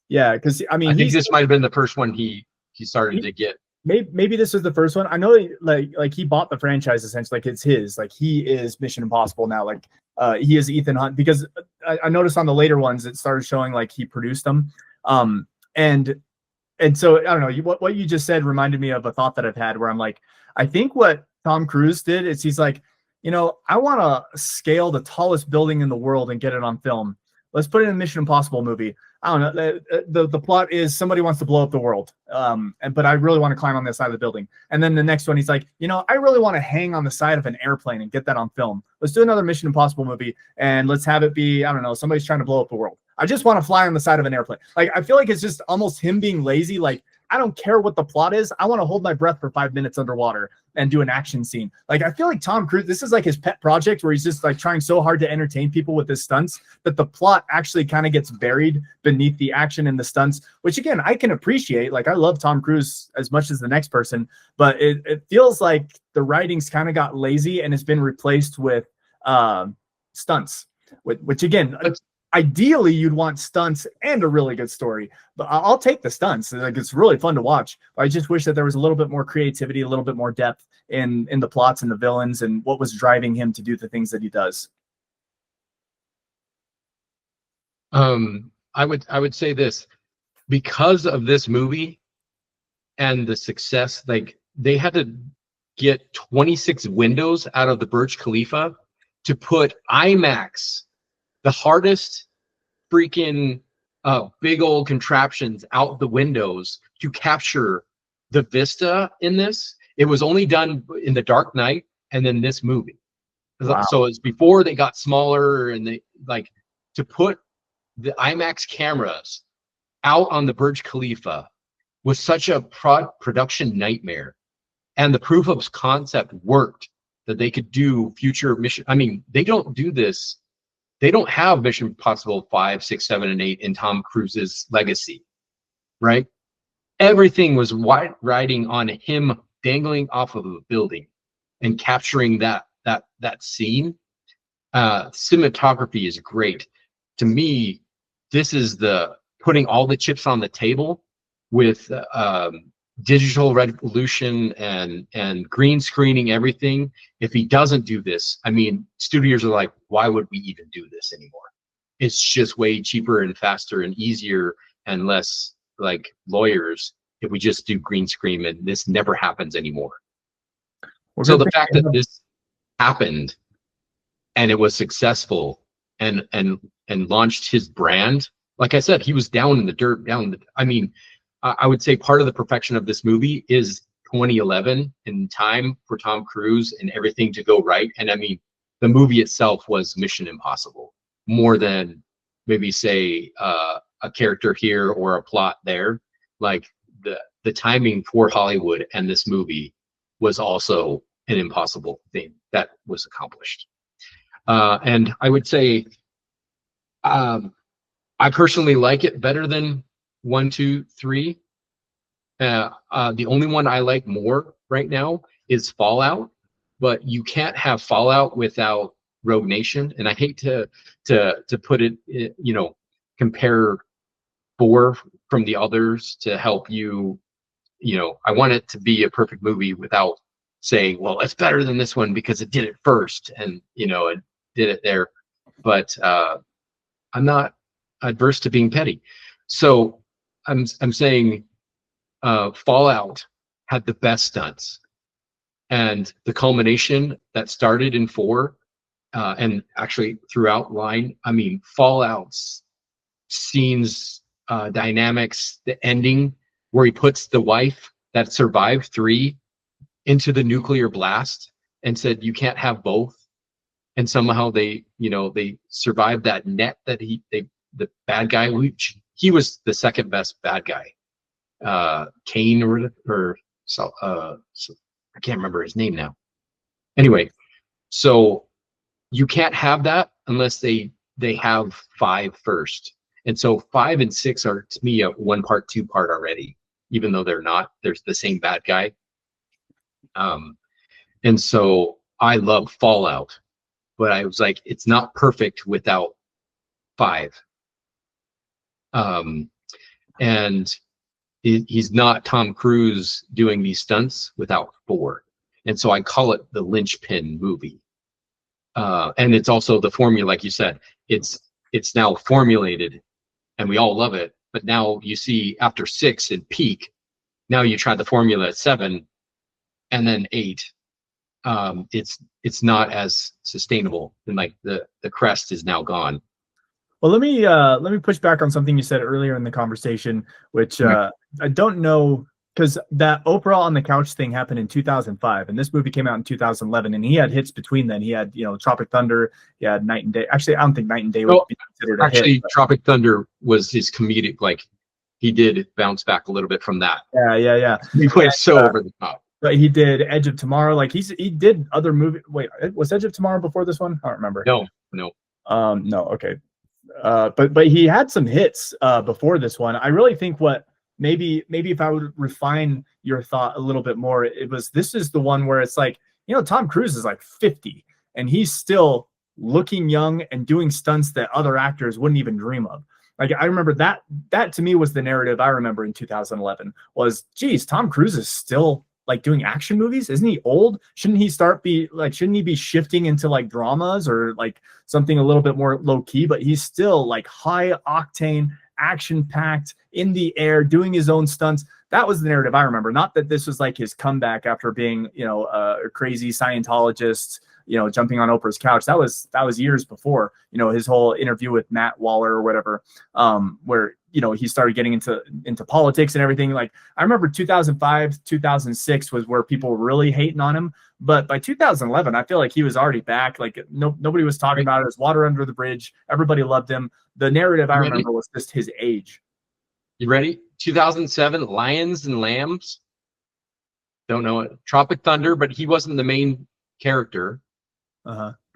Yeah, because I mean, I think this might have been the first one he started to get. Maybe this was the first one. I know, like he bought the franchise essentially, like it's his. Like he is Mission Impossible now. Like he is Ethan Hunt, because I noticed on the later ones it started showing like he produced them. And so I don't know. What you just said reminded me of a thought that I've had where I'm like, I think what Tom Cruise did is he's like, I want to scale the tallest building in the world and get it on film. Let's put it in a Mission Impossible movie. I don't know. The plot is somebody wants to blow up the world, but I really want to climb on the side of the building. And then the next one, he's like, I really want to hang on the side of an airplane and get that on film. Let's do another Mission Impossible movie, and let's have it be, I don't know, somebody's trying to blow up the world. I just want to fly on the side of an airplane. Like, I feel like it's just almost him being lazy. Like, I don't care what the plot is. I want to hold my breath for 5 minutes underwater and do an action scene. Like, I feel like Tom Cruise, this is like his pet project where he's just like trying so hard to entertain people with his stunts that the plot actually kind of gets buried beneath the action and the stunts, which again, I can appreciate. Like, I love Tom Cruise as much as the next person, but it feels like the writings kind of got lazy and it's been replaced with stunts, which again, ideally you'd want stunts and a really good story, but I'll take the stunts. Like, it's really fun to watch. I just wish that there was a little bit more creativity, a little bit more depth in the plots and the villains and what was driving him to do the things that he does. I would say this, because of this movie and the success, like, they had to get 26 windows out of the Burj Khalifa to put IMAX, the hardest freaking big old contraptions, out the windows to capture the vista in this. It was only done in The Dark Knight and then this movie. Wow. So it's before they got smaller, and they, like, to put the IMAX cameras out on the Burj Khalifa was such a production nightmare. And the proof of concept worked, that they could do future mission. I mean, they don't do this. They don't have Mission Impossible 5, 6, 7, and 8 in Tom Cruise's legacy, right? Everything was riding on him dangling off of a building and capturing that scene. Cinematography is great. To me, this is the putting all the chips on the table with digital revolution and green screening everything. If he doesn't do this, I mean, studios are like, why would we even do this anymore? It's just way cheaper and faster and easier and less like lawyers if we just do green screen, and this never happens anymore. So the fact that this happened and it was successful and launched his brand, like I said, he was down in the dirt, I mean, I would say part of the perfection of this movie is 2011 and time for Tom Cruise and everything to go right. And I mean, the movie itself was Mission Impossible more than maybe say a character here or a plot there. Like the timing for Hollywood and this movie was also an impossible thing that was accomplished. And I would say I personally like it better than 1, 2, 3. The only one I like more right now is Fallout, but you can't have Fallout without Rogue Nation. And I hate to put it, you know, compare 4 from the others to help you. You know, I want it to be a perfect movie without saying, well, it's better than this one because it did it first, and you know, it did it there. But I'm not adverse to being petty. So I'm saying Fallout had the best stunts, and the culmination that started in 4 and actually throughout line. I mean, Fallout's scenes, dynamics, the ending where he puts the wife that survived 3 into the nuclear blast and said you can't have both, and somehow they survived that net that the bad guy, which he was the second best bad guy, Kane or I can't remember his name now. Anyway, so you can't have that unless they have 5 first. And so 5 and 6 are, to me, a 1 part, 2 part already, even though they're not. There's the same bad guy. And so I love Fallout, but I was like, it's not perfect without 5. And he's not Tom Cruise doing these stunts without 4. And so I call it the linchpin movie. And it's also the formula, like you said, it's now formulated and we all love it. But now you see after 6 in peak, now you try the formula at 7 and then 8. It's not as sustainable, and like the crest is now gone. Well, let me push back on something you said earlier in the conversation, which I don't know, because that Oprah on the Couch thing happened in 2005, and this movie came out in 2011, and he had hits between then. He had, Tropic Thunder, he had Night and Day. Actually, I don't think Night and Day would be considered a hit. But Tropic Thunder was his comedic, like he did bounce back a little bit from that. Yeah. He went so over the top. But he did Edge of Tomorrow. Like he did other movies. Wait, was Edge of Tomorrow before this one? I don't remember. No. No. Okay. But he had some hits before this one. I really think what maybe if I would refine your thought a little bit more, this is the one where it's like, Tom Cruise is like 50 and he's still looking young and doing stunts that other actors wouldn't even dream of. Like I remember that to me was the narrative I remember in 2011 was, geez, Tom Cruise is still like doing action movies. Isn't he old? Shouldn't he be shifting into like dramas or like something a little bit more low key? But he's still like high octane, action packed, in the air, doing his own stunts. That was the narrative I remember. Not that this was like his comeback after being, a crazy Scientologist, jumping on Oprah's couch. That was years before, his whole interview with Matt Waller or whatever, where, he started getting into politics and everything. Like I remember 2005, 2006 was where people were really hating on him. But by 2011, I feel like he was already back. Like nobody was talking about it. It was water under the bridge. Everybody loved him. The narrative I remember was just his age. You ready? 2007, Lions and Lambs. Don't know it. Tropic Thunder, but he wasn't the main character.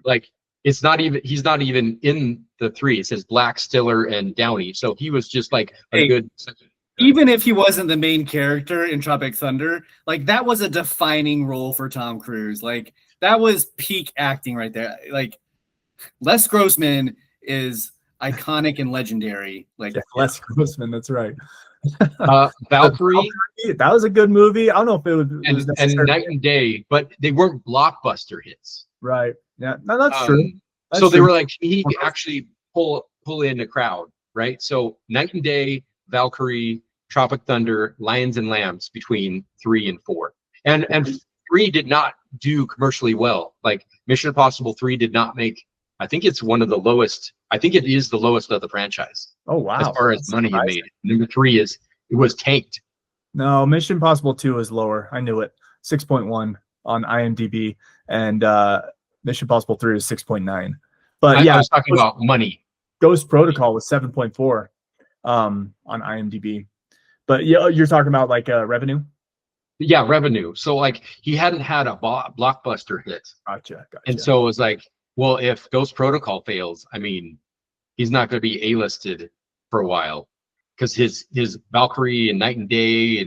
Like he's not even in the 3. It says Black, Stiller, and Downey. So he was just like a good. Even if he wasn't the main character in Tropic Thunder, like that was a defining role for Tom Cruise. Like that was peak acting right there. Like Les Grossman is iconic and legendary. Like Les Grossman, that's right. Valkyrie, that was a good movie. I don't know if it was and Night and Day, but they weren't blockbuster hits. Right. Yeah. No, that's true. So they were like, he actually pull in a crowd, right? So Night and Day, Valkyrie, Tropic Thunder, Lions and Lambs between 3 and 4. And 3 did not do commercially well. Like Mission Impossible 3 did not make, I think it's one of the lowest. I think it is the lowest of the franchise. Oh, wow. As far as money it made. Number 3 it was tanked. No, Mission Impossible 2 is lower. I knew it. 6.1 on IMDb. And Mission Impossible 3 is 6.9. But I was talking about money. Ghost Protocol was 7.4 on IMDb. But yeah, you're talking about like revenue? Yeah, revenue. So like he hadn't had a blockbuster hit. Gotcha. And so it was like, well, if Ghost Protocol fails, I mean, he's not going to be A-listed for a while because his Valkyrie and Night and Day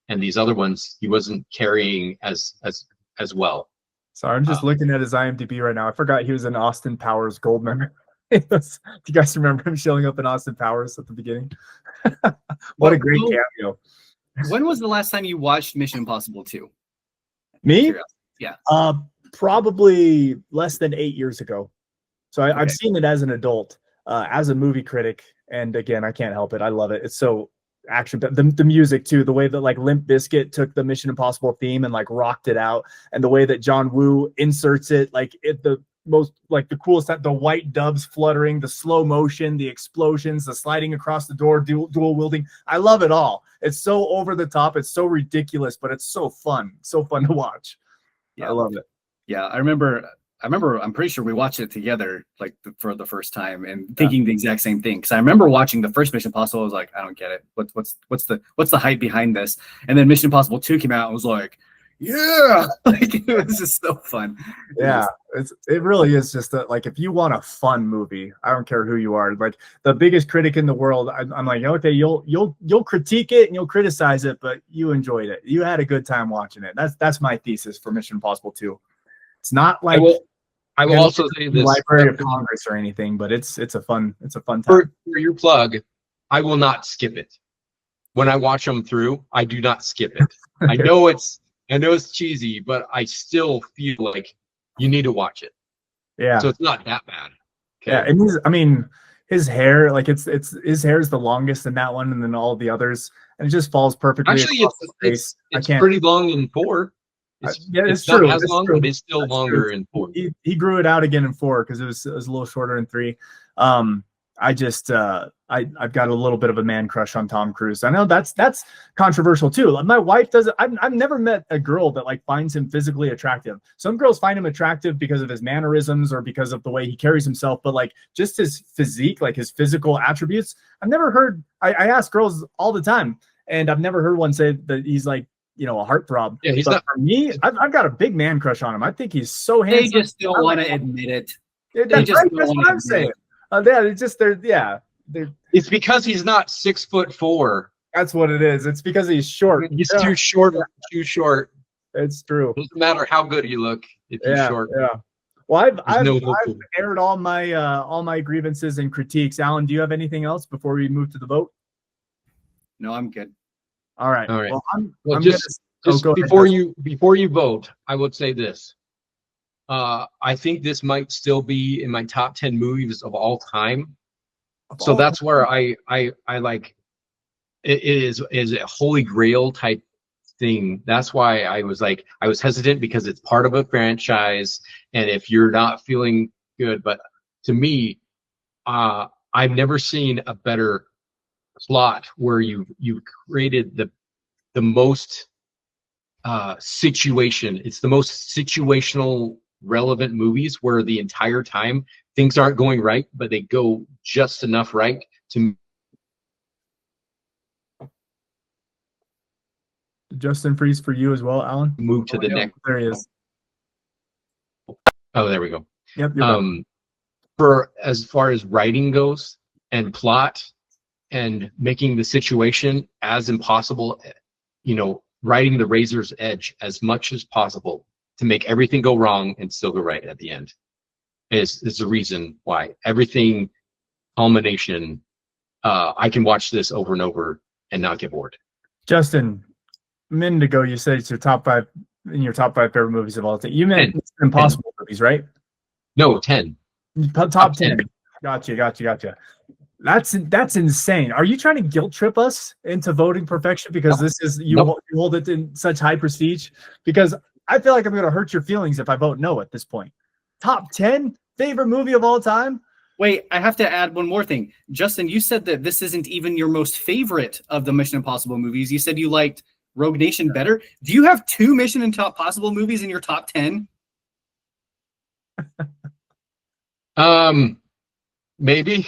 and these other ones he wasn't carrying as well. Sorry, I'm just looking at his IMDb right now. I forgot he was an Austin Powers Gold member. Do you guys remember him showing up in Austin Powers at the beginning? What a great cameo. When was the last time you watched Mission Impossible 2? Me? Yeah. Probably less than 8 years ago. So I've seen it as an adult. As a movie critic, And again, I can't help it. I love it. It's so action. The music too, the way that like Limp Bizkit took the Mission Impossible theme and like rocked it out, and the way that John Woo inserts it, like the most like the coolest, the white doves fluttering, the slow motion, the explosions, the sliding across the door, dual wielding. I love it all. It's so over the top. It's so ridiculous, but it's so fun. So fun to watch. Yeah. I love it. Yeah, I remember. I'm pretty sure we watched it together, like for the first time, and thinking the exact same thing. Because I remember watching the first Mission Impossible, I was like, I don't get it. What's the hype behind this? And then Mission Impossible 2 came out, and was like, yeah, like it was just so fun. Yeah, it really is just like if you want a fun movie, I don't care who you are. Like the biggest critic in the world, I'm like, okay, you'll critique it and you'll criticize it, but you enjoyed it. You had a good time watching it. That's my thesis for Mission Impossible 2. It's not like I will also say this: Library of Congress or anything, but it's a fun time. For your plug, I will not skip it. When I watch them through, I do not skip it. I know it's cheesy, but I still feel like you need to watch it. Yeah. So it's not that bad. Okay? Yeah, and his hair, like it's his hair is the longest in that one, and then all the others, and it just falls perfectly. Actually, across the face. it's pretty long in 4. It's not true. as It's long, true. but it's still longer in 4. He grew it out again in 4 because it was a little shorter in 3. I've got a little bit of a man crush on Tom Cruise. I know that's controversial too. Like, my wife doesn't. I've never met a girl that like finds him physically attractive. Some girls find him attractive because of his mannerisms or because of the way he carries himself, but like just his physique, like his physical attributes. I've never heard. I ask girls all the time, and I've never heard one say that he's like, a heartthrob. Yeah, he's but not. For me, I've got a big man crush on him. I think he's so handsome. They just don't want to admit it. That's just right. don't That's wanna what I'm admit saying. it. It's just they're It's because he's not 6'4". that's what it is. It's because he's short. He's Yeah, too short. Too short. it's true. Doesn't matter how good you look if you're short. Yeah. Well, I've no hope. aired all my grievances and critiques. Alan, do you have anything else before we move to the vote? No, I'm good. All right. All right. Well, Well, I'm just go ahead, before you vote, I would say this. I think this might still be in my top 10 movies of all time. So that's where I like it is a holy grail type thing. That's why I was hesitant, because it's part of a franchise, and if you're not feeling good, but to me, I've never seen a better plot where you created the most situation. It's the most situational relevant movies where the entire time things aren't going right, but they go just enough right to Justin Freeze for you as well, Alan. move to the next. There he is. Oh, there we go. Yep. You're right. For as far as writing goes and plot and making the situation as impossible, writing the razor's edge as much as possible to make everything go wrong and still go right at the end is the reason why everything culmination. I can watch this over and over and not get bored. Justin, a minute ago you said it's your top 5 favorite movies of all time. You meant Impossible movies, right? No, 10. Top 10. Gotcha. That's insane. Are you trying to guilt trip us into voting perfection because this is you hold it in such high prestige? Because I feel like I'm going to hurt your feelings if I vote no at this point. Top 10 favorite movie of all time? Wait, I have to add one more thing. Justin, you said that this isn't even your most favorite of the Mission Impossible movies. You said you liked Rogue Nation better. Do you have 2 Mission Impossible movies in your top 10? Maybe.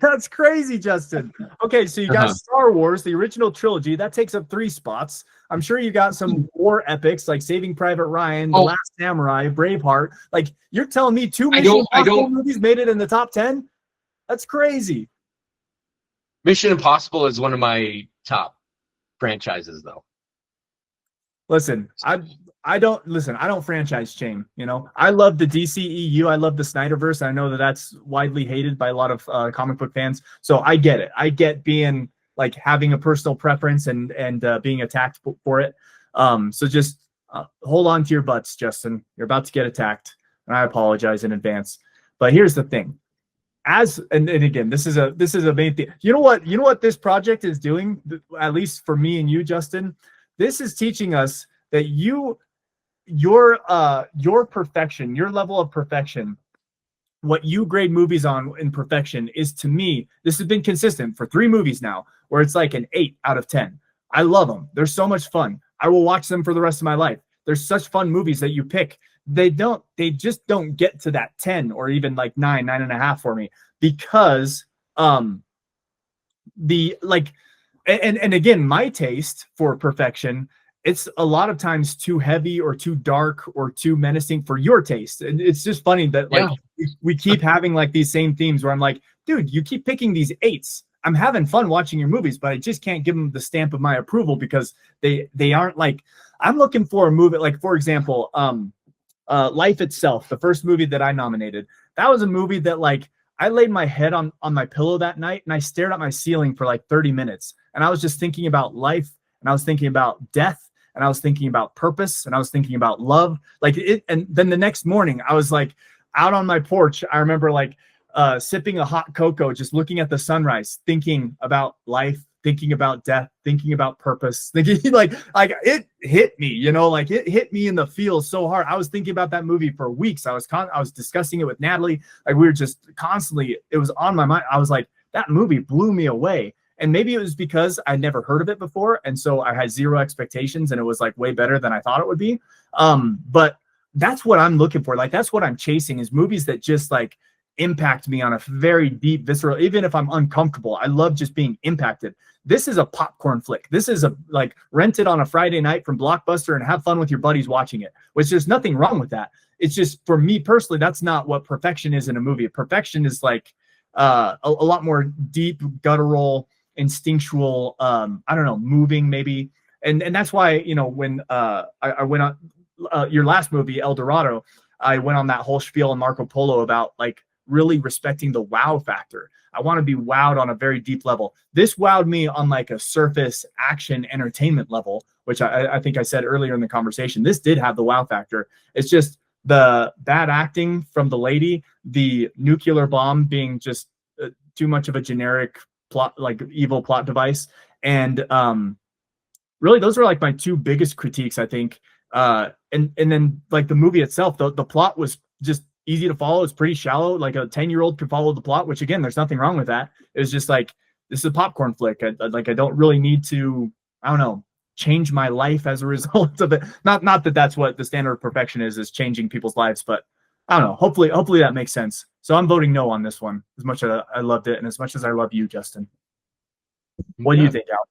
That's crazy, Justin. Okay, so you got Star Wars, the original trilogy. That takes up 3 spots. I'm sure you got some war epics like Saving Private Ryan, The Last Samurai, Braveheart. Like, you're telling me 2 Mission Impossible movies made it in the top 10? That's crazy. Mission Impossible is one of my top franchises, though. Listen, I don't franchise chain. I love the DCEU. I love the Snyderverse. I know that that's widely hated by a lot of comic book fans. So I get it. I get being like having a personal preference and being attacked for it. So just hold on to your butts, Justin. You're about to get attacked, and I apologize in advance. But here's the thing. and again, this is a main thing. You know what this project is doing, at least for me and you, Justin. This is teaching us that your perfection, your level of perfection, what you grade movies on in perfection is, to me, this has been consistent for 3 movies now, where it's like an 8 out of 10. I love them. They're so much fun. I will watch them for the rest of my life. They're such fun movies that you pick. They just don't get to that 10 or even like 9.5 for me, because and again, my taste for perfection, it's a lot of times too heavy or too dark or too menacing for your taste. And it's just funny that like we keep having like these same themes where I'm like, dude, you keep picking these 8s. I'm having fun watching your movies, but I just can't give them the stamp of my approval because they aren't like, I'm looking for a movie. Like, for example, Life Itself, the first movie that I nominated, that was a movie that like I laid my head on my pillow that night and I stared at my ceiling for like 30 minutes. And I was just thinking about life, and I was thinking about death, and I was thinking about purpose, and I was thinking about love. Like it, and then the next morning I was like out on my porch. I remember like sipping a hot cocoa, just looking at the sunrise, thinking about life, thinking about death, thinking about purpose, thinking like it hit me, you know, like it hit me in the feels so hard. I was thinking about that movie for weeks. I was discussing it with Natalie. Like we were just constantly, it was on my mind. I was like, that movie blew me away. And maybe it was because I'd never heard of it before. And so I had zero expectations and it was like way better than I thought it would be. But that's what I'm looking for. Like, that's what I'm chasing, is movies that just like impact me on a very deep, visceral, even if I'm uncomfortable. I love just being impacted. This is a popcorn flick. This is a like rent it on a Friday night from Blockbuster and have fun with your buddies watching it, which there's nothing wrong with that. It's just, for me personally, that's not what perfection is in a movie. Perfection is like a lot more deep, guttural, instinctual, I don't know, moving maybe. And that's why, you know, when I went on your last movie, El Dorado, I went on that whole spiel in Marco Polo about like really respecting the wow factor. I want to be wowed on a very deep level. This wowed me on like a surface action entertainment level, which I think I said earlier in the conversation. This did have the wow factor. It's just the bad acting from the lady, the nuclear bomb being just too much of a generic plot, like evil plot device. And really, those were like my 2 biggest critiques, I think. And then like the movie itself, the plot was just easy to follow. It's pretty shallow. Like a 10-year-old could follow the plot, which again, there's nothing wrong with that. It was just like, this is a popcorn flick. I don't really need to, I don't know, change my life as a result of it. Not that that's what the standard of perfection is changing people's lives, but I don't know. Hopefully that makes sense. So I'm voting no on this one, as much as I loved it and as much as I love you, Justin. What do you think, Al?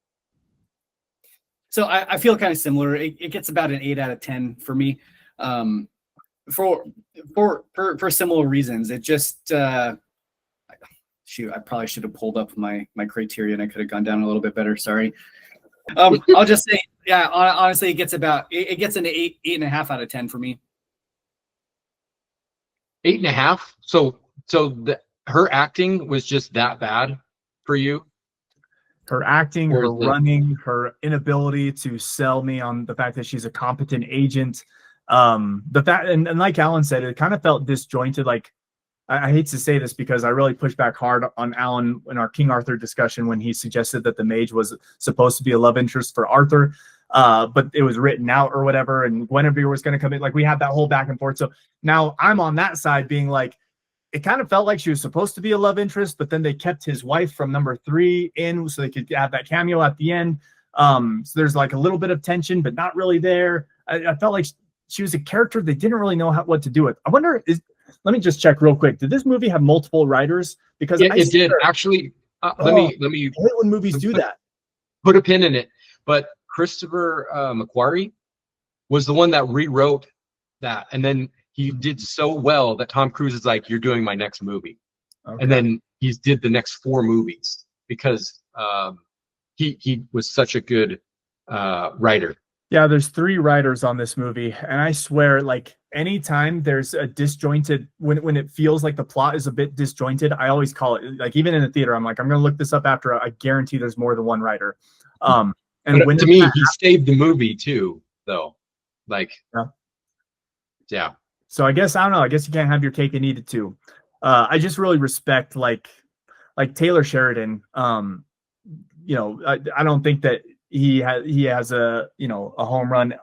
So I feel kind of similar. It gets about an 8 out of 10 for me. For similar reasons. It just shoot, I probably should have pulled up my criteria and I could have gone down a little bit better. Sorry. I'll just say, yeah, honestly, it gets an 8.5 out of 10 for me. 8.5. So her acting was just that bad for you? Her acting, her running, her inability to sell me on the fact that she's a competent agent. The fact, and like Alan said, it kind of felt disjointed. Like, I hate to say this because I really pushed back hard on Alan in our King Arthur discussion when he suggested that the mage was supposed to be a love interest for Arthur, but it was written out or whatever, and Guinevere was going to come in. Like, we had that whole back and forth. So now I'm on that side being like, it kind of felt like she was supposed to be a love interest, but then they kept his wife from number 3 in so they could have that cameo at the end. So there's like a little bit of tension, but not really there. I felt like she was a character they didn't really know what to do with. I wonder, let me just check real quick. Did this movie have multiple writers? Because it did actually. Let me. I hate when movies do that. Put a pin in it. But Christopher McQuarrie was the one that rewrote that, and then he did so well that Tom Cruise is like, "You're doing my next movie," and then he did the next 4 movies because he was such a good writer. Yeah, there's 3 writers on this movie, and I swear, like, anytime there's a disjointed, when it feels like the plot is a bit disjointed, I always call it, like, even in the theater, I'm like, I'm going to look this up after. I guarantee there's more than one writer. And to me, he saved the movie too, though. Like, yeah. So I guess, I don't know. I guess you can't have your cake and eat it too. I just really respect like Taylor Sheridan. I don't think that he has a a home run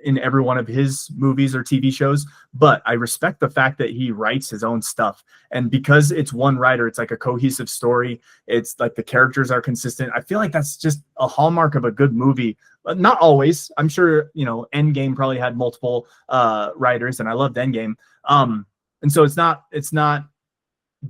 in every one of his movies or TV shows, but I respect the fact that he writes his own stuff, and because it's one writer, it's like a cohesive story. It's like the characters are consistent. I feel like that's just a hallmark of a good movie. But not always. I'm sure Endgame probably had multiple writers, and I loved Endgame. And so it's not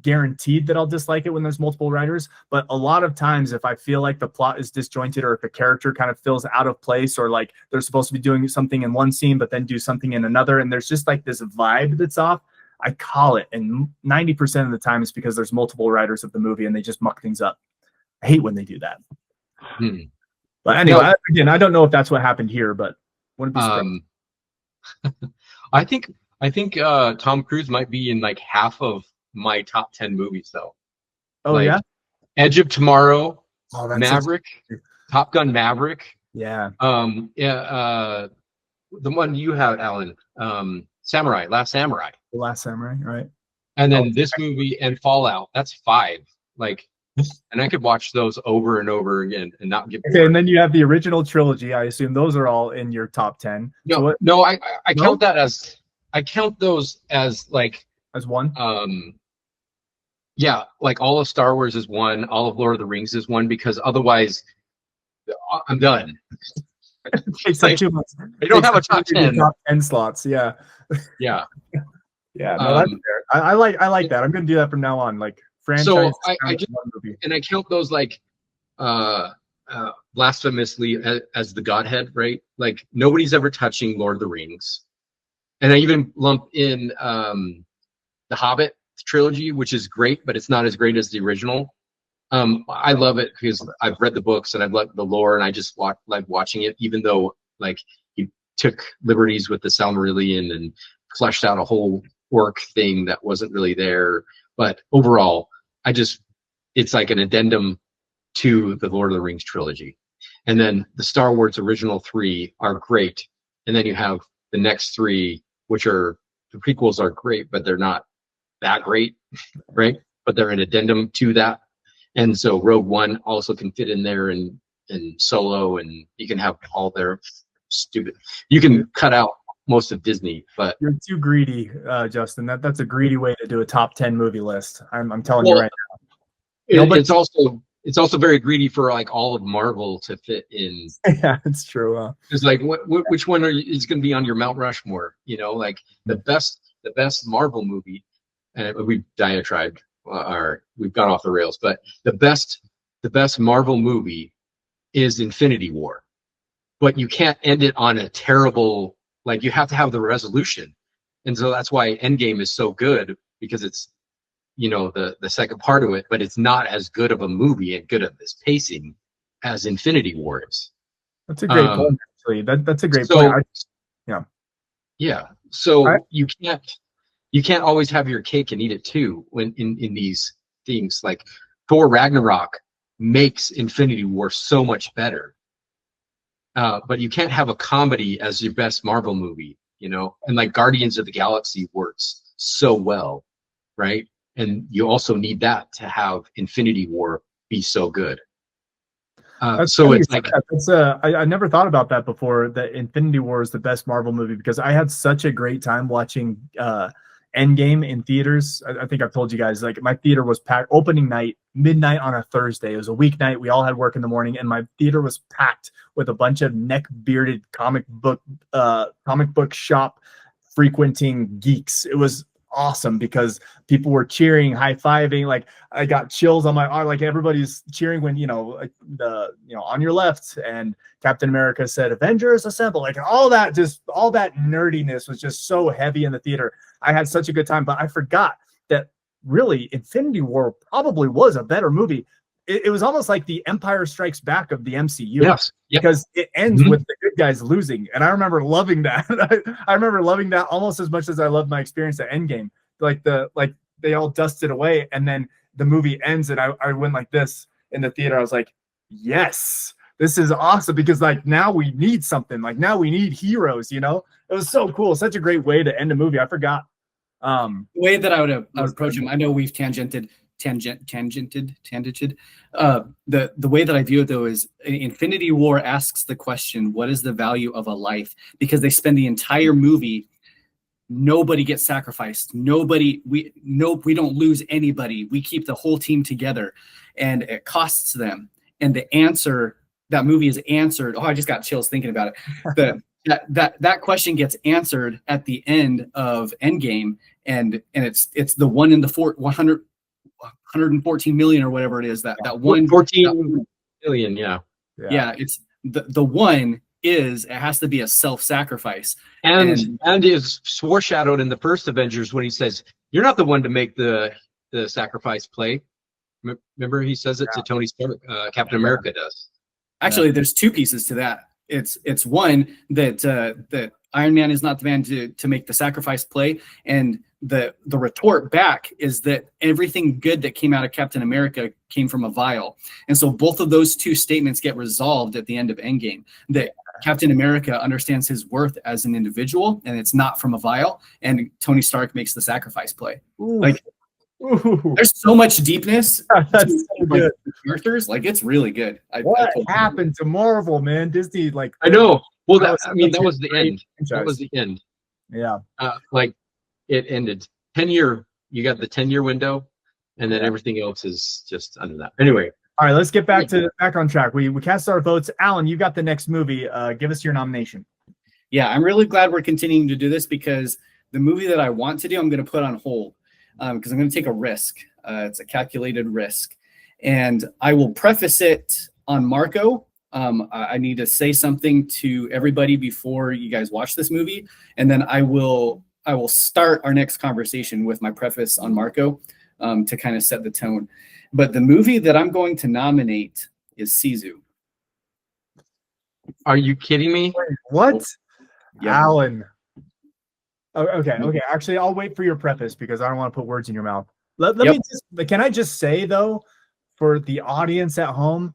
guaranteed that I'll dislike it when there's multiple writers, but a lot of times if I feel like the plot is disjointed or if the character kind of feels out of place, or like they're supposed to be doing something in one scene but then do something in another, and there's just like this vibe that's off, I call it. And 90% of the time it's because there's multiple writers of the movie and they just muck things up. I hate when they do that. But anyway, I don't know if that's what happened here, but wouldn't be surprised. I think Tom Cruise might be in like half of my top 10 movies though. Oh, like, yeah. Edge of Tomorrow, Oh, Maverick, Top Gun Maverick. Yeah. The one you have, Alan, Samurai, Last Samurai. The Last Samurai, right? And then this movie and Fallout. That's 5. Like, and I could watch those over and over again and not get bored. Okay, and then you have the original trilogy. I assume those are all in your top 10. No, I count that as, I count those as like as one. Yeah, like all of Star Wars is one, all of Lord of the Rings is one, because otherwise I'm done. It's like 2 months. I don't have a top 10. Top 10 slots. Yeah. Yeah. Yeah. No, that's fair. I like that. I'm gonna do that from now on. Like franchise. So I just, and I count those like blasphemously as the Godhead, right? Like nobody's ever touching Lord of the Rings. And I even lump in the Hobbit trilogy, which is great, but it's not as great as the original. I love it because I've read the books and I've loved the lore, and I just like watching it, even though like he took liberties with the Silmarillion and fleshed out a whole orc thing that wasn't really there. But overall, it's like an addendum to the Lord of the Rings trilogy. And then the Star Wars original 3 are great. And then you have the next 3, which are, the prequels are great, but they're not that great, right? But they're an addendum to that. And so Rogue One also can fit in there, and Solo, and you can have all their stupid, you can cut out most of Disney, but you're too greedy, Justin. That's a greedy way to do a top 10 movie list. I'm telling you right now. It's also very greedy for like all of Marvel to fit in. Yeah, it's true. It's like which one is going to be on your Mount Rushmore? Like the best Marvel movie, and we've diatribed, we've gone off the rails, but the best Marvel movie is Infinity War, but you can't end it on a terrible, like you have to have the resolution. And so that's why Endgame is so good, because it's, the second part of it, but it's not as good of a movie and good of this pacing as Infinity War is. That's a great point, actually. That's a great point. Yeah. So you can't always have your cake and eat it too when in these things. Like Thor Ragnarok makes Infinity War so much better. But you can't have a comedy as your best Marvel movie, and like Guardians of the Galaxy works so well, right? And you also need that to have Infinity War be so good. So it's like I never thought about that before, that Infinity War is the best Marvel movie, because I had such a great time watching Endgame in theaters. I think I've told you guys, like my theater was packed opening night, midnight on a Thursday. It was a weeknight. We all had work in the morning, and my theater was packed with a bunch of neck-bearded comic book shop frequenting geeks. It was awesome because people were cheering, high-fiving. Like I got chills on my arm. Like everybody's cheering when on your left, and Captain America said Avengers Assemble. Like all that nerdiness was just so heavy in the theater. I had such a good time, but I forgot that really Infinity War probably was a better movie. It was almost like the Empire Strikes Back of the MCU. Yes. Yep. Because it ends with the good guys losing. And I remember loving that. I remember loving that almost as much as I loved my experience at Endgame. Like they all dusted away, and then the movie ends, and I went like this in the theater. I was like, yes, this is awesome, because like now we need something. Like now we need heroes, It was so cool. Such a great way to end a movie. I forgot The way that I would approach him, I know we've tangented. The way that I view it though is Infinity War asks the question, what is the value of a life? Because they spend the entire movie, nobody gets sacrificed. We don't lose anybody. We keep the whole team together, and it costs them. And the answer, that movie is answered. Oh, I just got chills thinking about it. That question gets answered at the end of Endgame, and it's the 114 million or whatever it is, that one 14 million, yeah. It's the one is, it has to be a self-sacrifice, and is foreshadowed in the first Avengers when he says, "You're not the one to make the sacrifice play." Remember, he says it to Tony Stark. Captain America does. Actually, there's two pieces to that. It's one that Iron Man is not the man to make the sacrifice play, and the retort back is that everything good that came out of Captain America came from a vial. And so both of those two statements get resolved at the end of Endgame, that Captain America understands his worth as an individual, and it's not from a vial, and Tony Stark makes the sacrifice play. There's so much deepness That's to, so good. the characters. It's really good. What happened to Marvel, man? Disney, I know. Well, that that was the end. That was the end. Yeah. It ended 10-year. You got the 10-year window, and then everything else is just under that. Anyway. All right, let's get back on track. We cast our votes. Alan, you got the next movie. Give us your nomination. Yeah, I'm really glad we're continuing to do this, because the movie that I want to do, I'm going to put on hold, because I'm going to take a risk. It's a calculated risk, and I will preface it on Marco. I need to say something to everybody before you guys watch this movie, and then I will start our next conversation with my preface on Marco, to kind of set the tone. But the movie that I'm going to nominate is Sisu. Are you kidding me? Wait, what? Yeah. Alan. Oh, okay. Actually, I'll wait for your preface because I don't want to put words in your mouth. Let me just. Can I just say though, for the audience at home,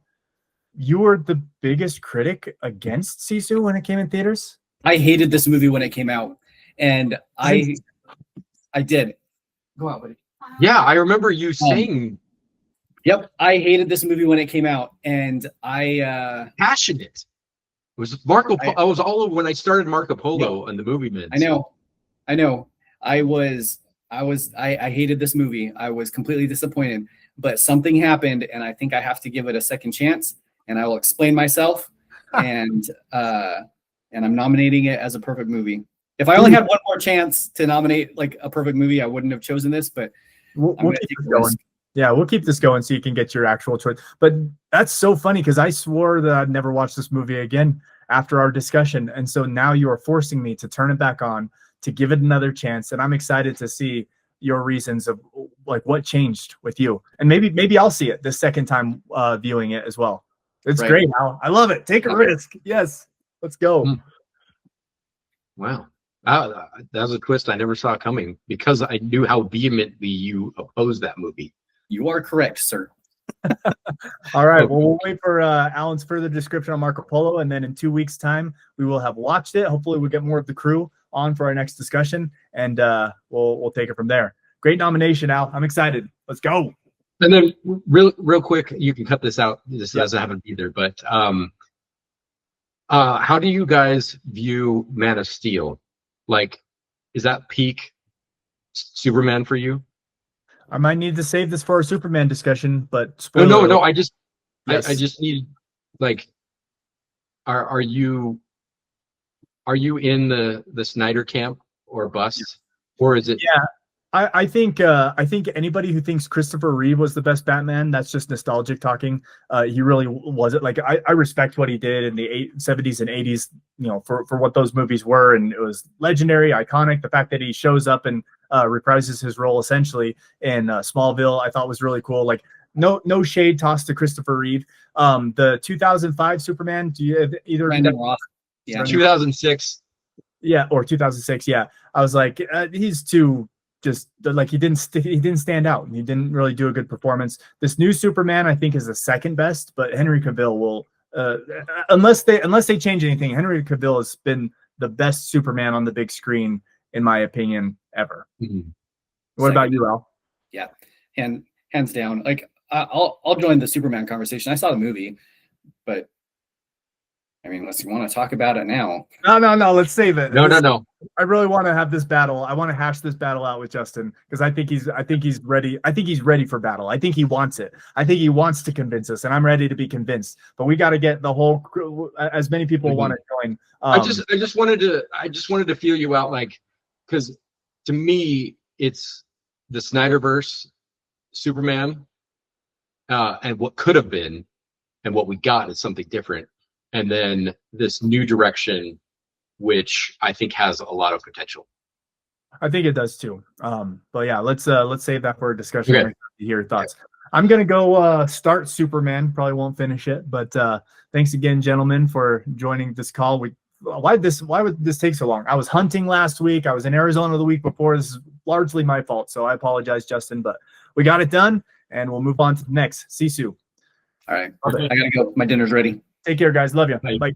you were the biggest critic against Sisu when it came in theaters. I hated this movie when it came out, and I did. Go out, buddy. Yeah, I remember you saying. Yep, I hated this movie when it came out, and I passionate. It was Marco. I was all over when I started Marco Polo and the Movie Men. I know. I hated this movie. I was completely disappointed, but something happened, and I think I have to give it a second chance. And I will explain myself. and I'm nominating it as a perfect movie. If I only had one more chance to nominate a perfect movie, I wouldn't have chosen this. But we'll keep this going. Yeah, we'll keep this going so you can get your actual choice. But that's so funny because I swore that I'd never watch this movie again after our discussion. And so now you are forcing me to turn it back on, to give it another chance. And I'm excited to see your reasons of what changed with you. And maybe I'll see it the second time viewing it as well. It's great, Al. I love it. Take a risk. Yes. Let's go. Wow. That was a twist I never saw coming because I knew how vehemently you opposed that movie. You are correct, sir. All right. Well, we'll wait for Alan's further description on Marco Polo, and then in 2 weeks' time, we will have watched it. Hopefully, we'll get more of the crew on for our next discussion, and we'll take it from there. Great nomination, Al. I'm excited. Let's go. And then, real quick, you can cut this out. This doesn't happen either. But how do you guys view Man of Steel? Is that peak Superman for you? I might need to save this for our Superman discussion, but no. I just need are you in the Snyder camp or bust, or is it? Yeah, I think anybody who thinks Christopher Reeve was the best Batman, that's just nostalgic talking. He really wasn't. I respect what he did in the 70s and 80s, for what those movies were, and it was legendary, iconic. The fact that he shows up and reprises his role essentially in Smallville, I thought was really cool. No shade tossed to Christopher Reeve. The 2005 Superman, do you have either? Brandon Roth. Yeah. 2006. Yeah, or 2006. Yeah, I was like, he's too. Just he didn't stand out. He didn't really do a good performance. This new Superman, I think, is the second best, but Henry Cavill will, unless they change anything, Henry Cavill has been the best Superman on the big screen in my opinion, ever. Mhm. What about you, Al? Yeah, hands down. Like I'll join the Superman conversation. I saw the movie, but I mean, unless you want to talk about it now. No. Let's save it. No. I really want to have this battle. I want to hash this battle out with Justin because I think he's ready. I think he's ready for battle. I think he wants it. I think he wants to convince us, and I'm ready to be convinced. But we got to get the whole crew, as many people want to join. I just wanted to feel you out, like, because to me it's the Snyderverse Superman, and what could have been, and what we got is something different, and then this new direction, which I think has a lot of potential. I think it does too. But yeah, let's save that for a discussion. Okay. To hear your thoughts. I'm gonna go start Superman. Probably won't finish it, but thanks again, gentlemen, for joining this call. Why would this take so long? I was hunting last week. I was in Arizona the week before. This is largely my fault, so I apologize, Justin. But we got it done, and we'll move on to the next. Sisu. All right, I gotta go. My dinner's ready. Take care, guys. Love you. Bye. Bye.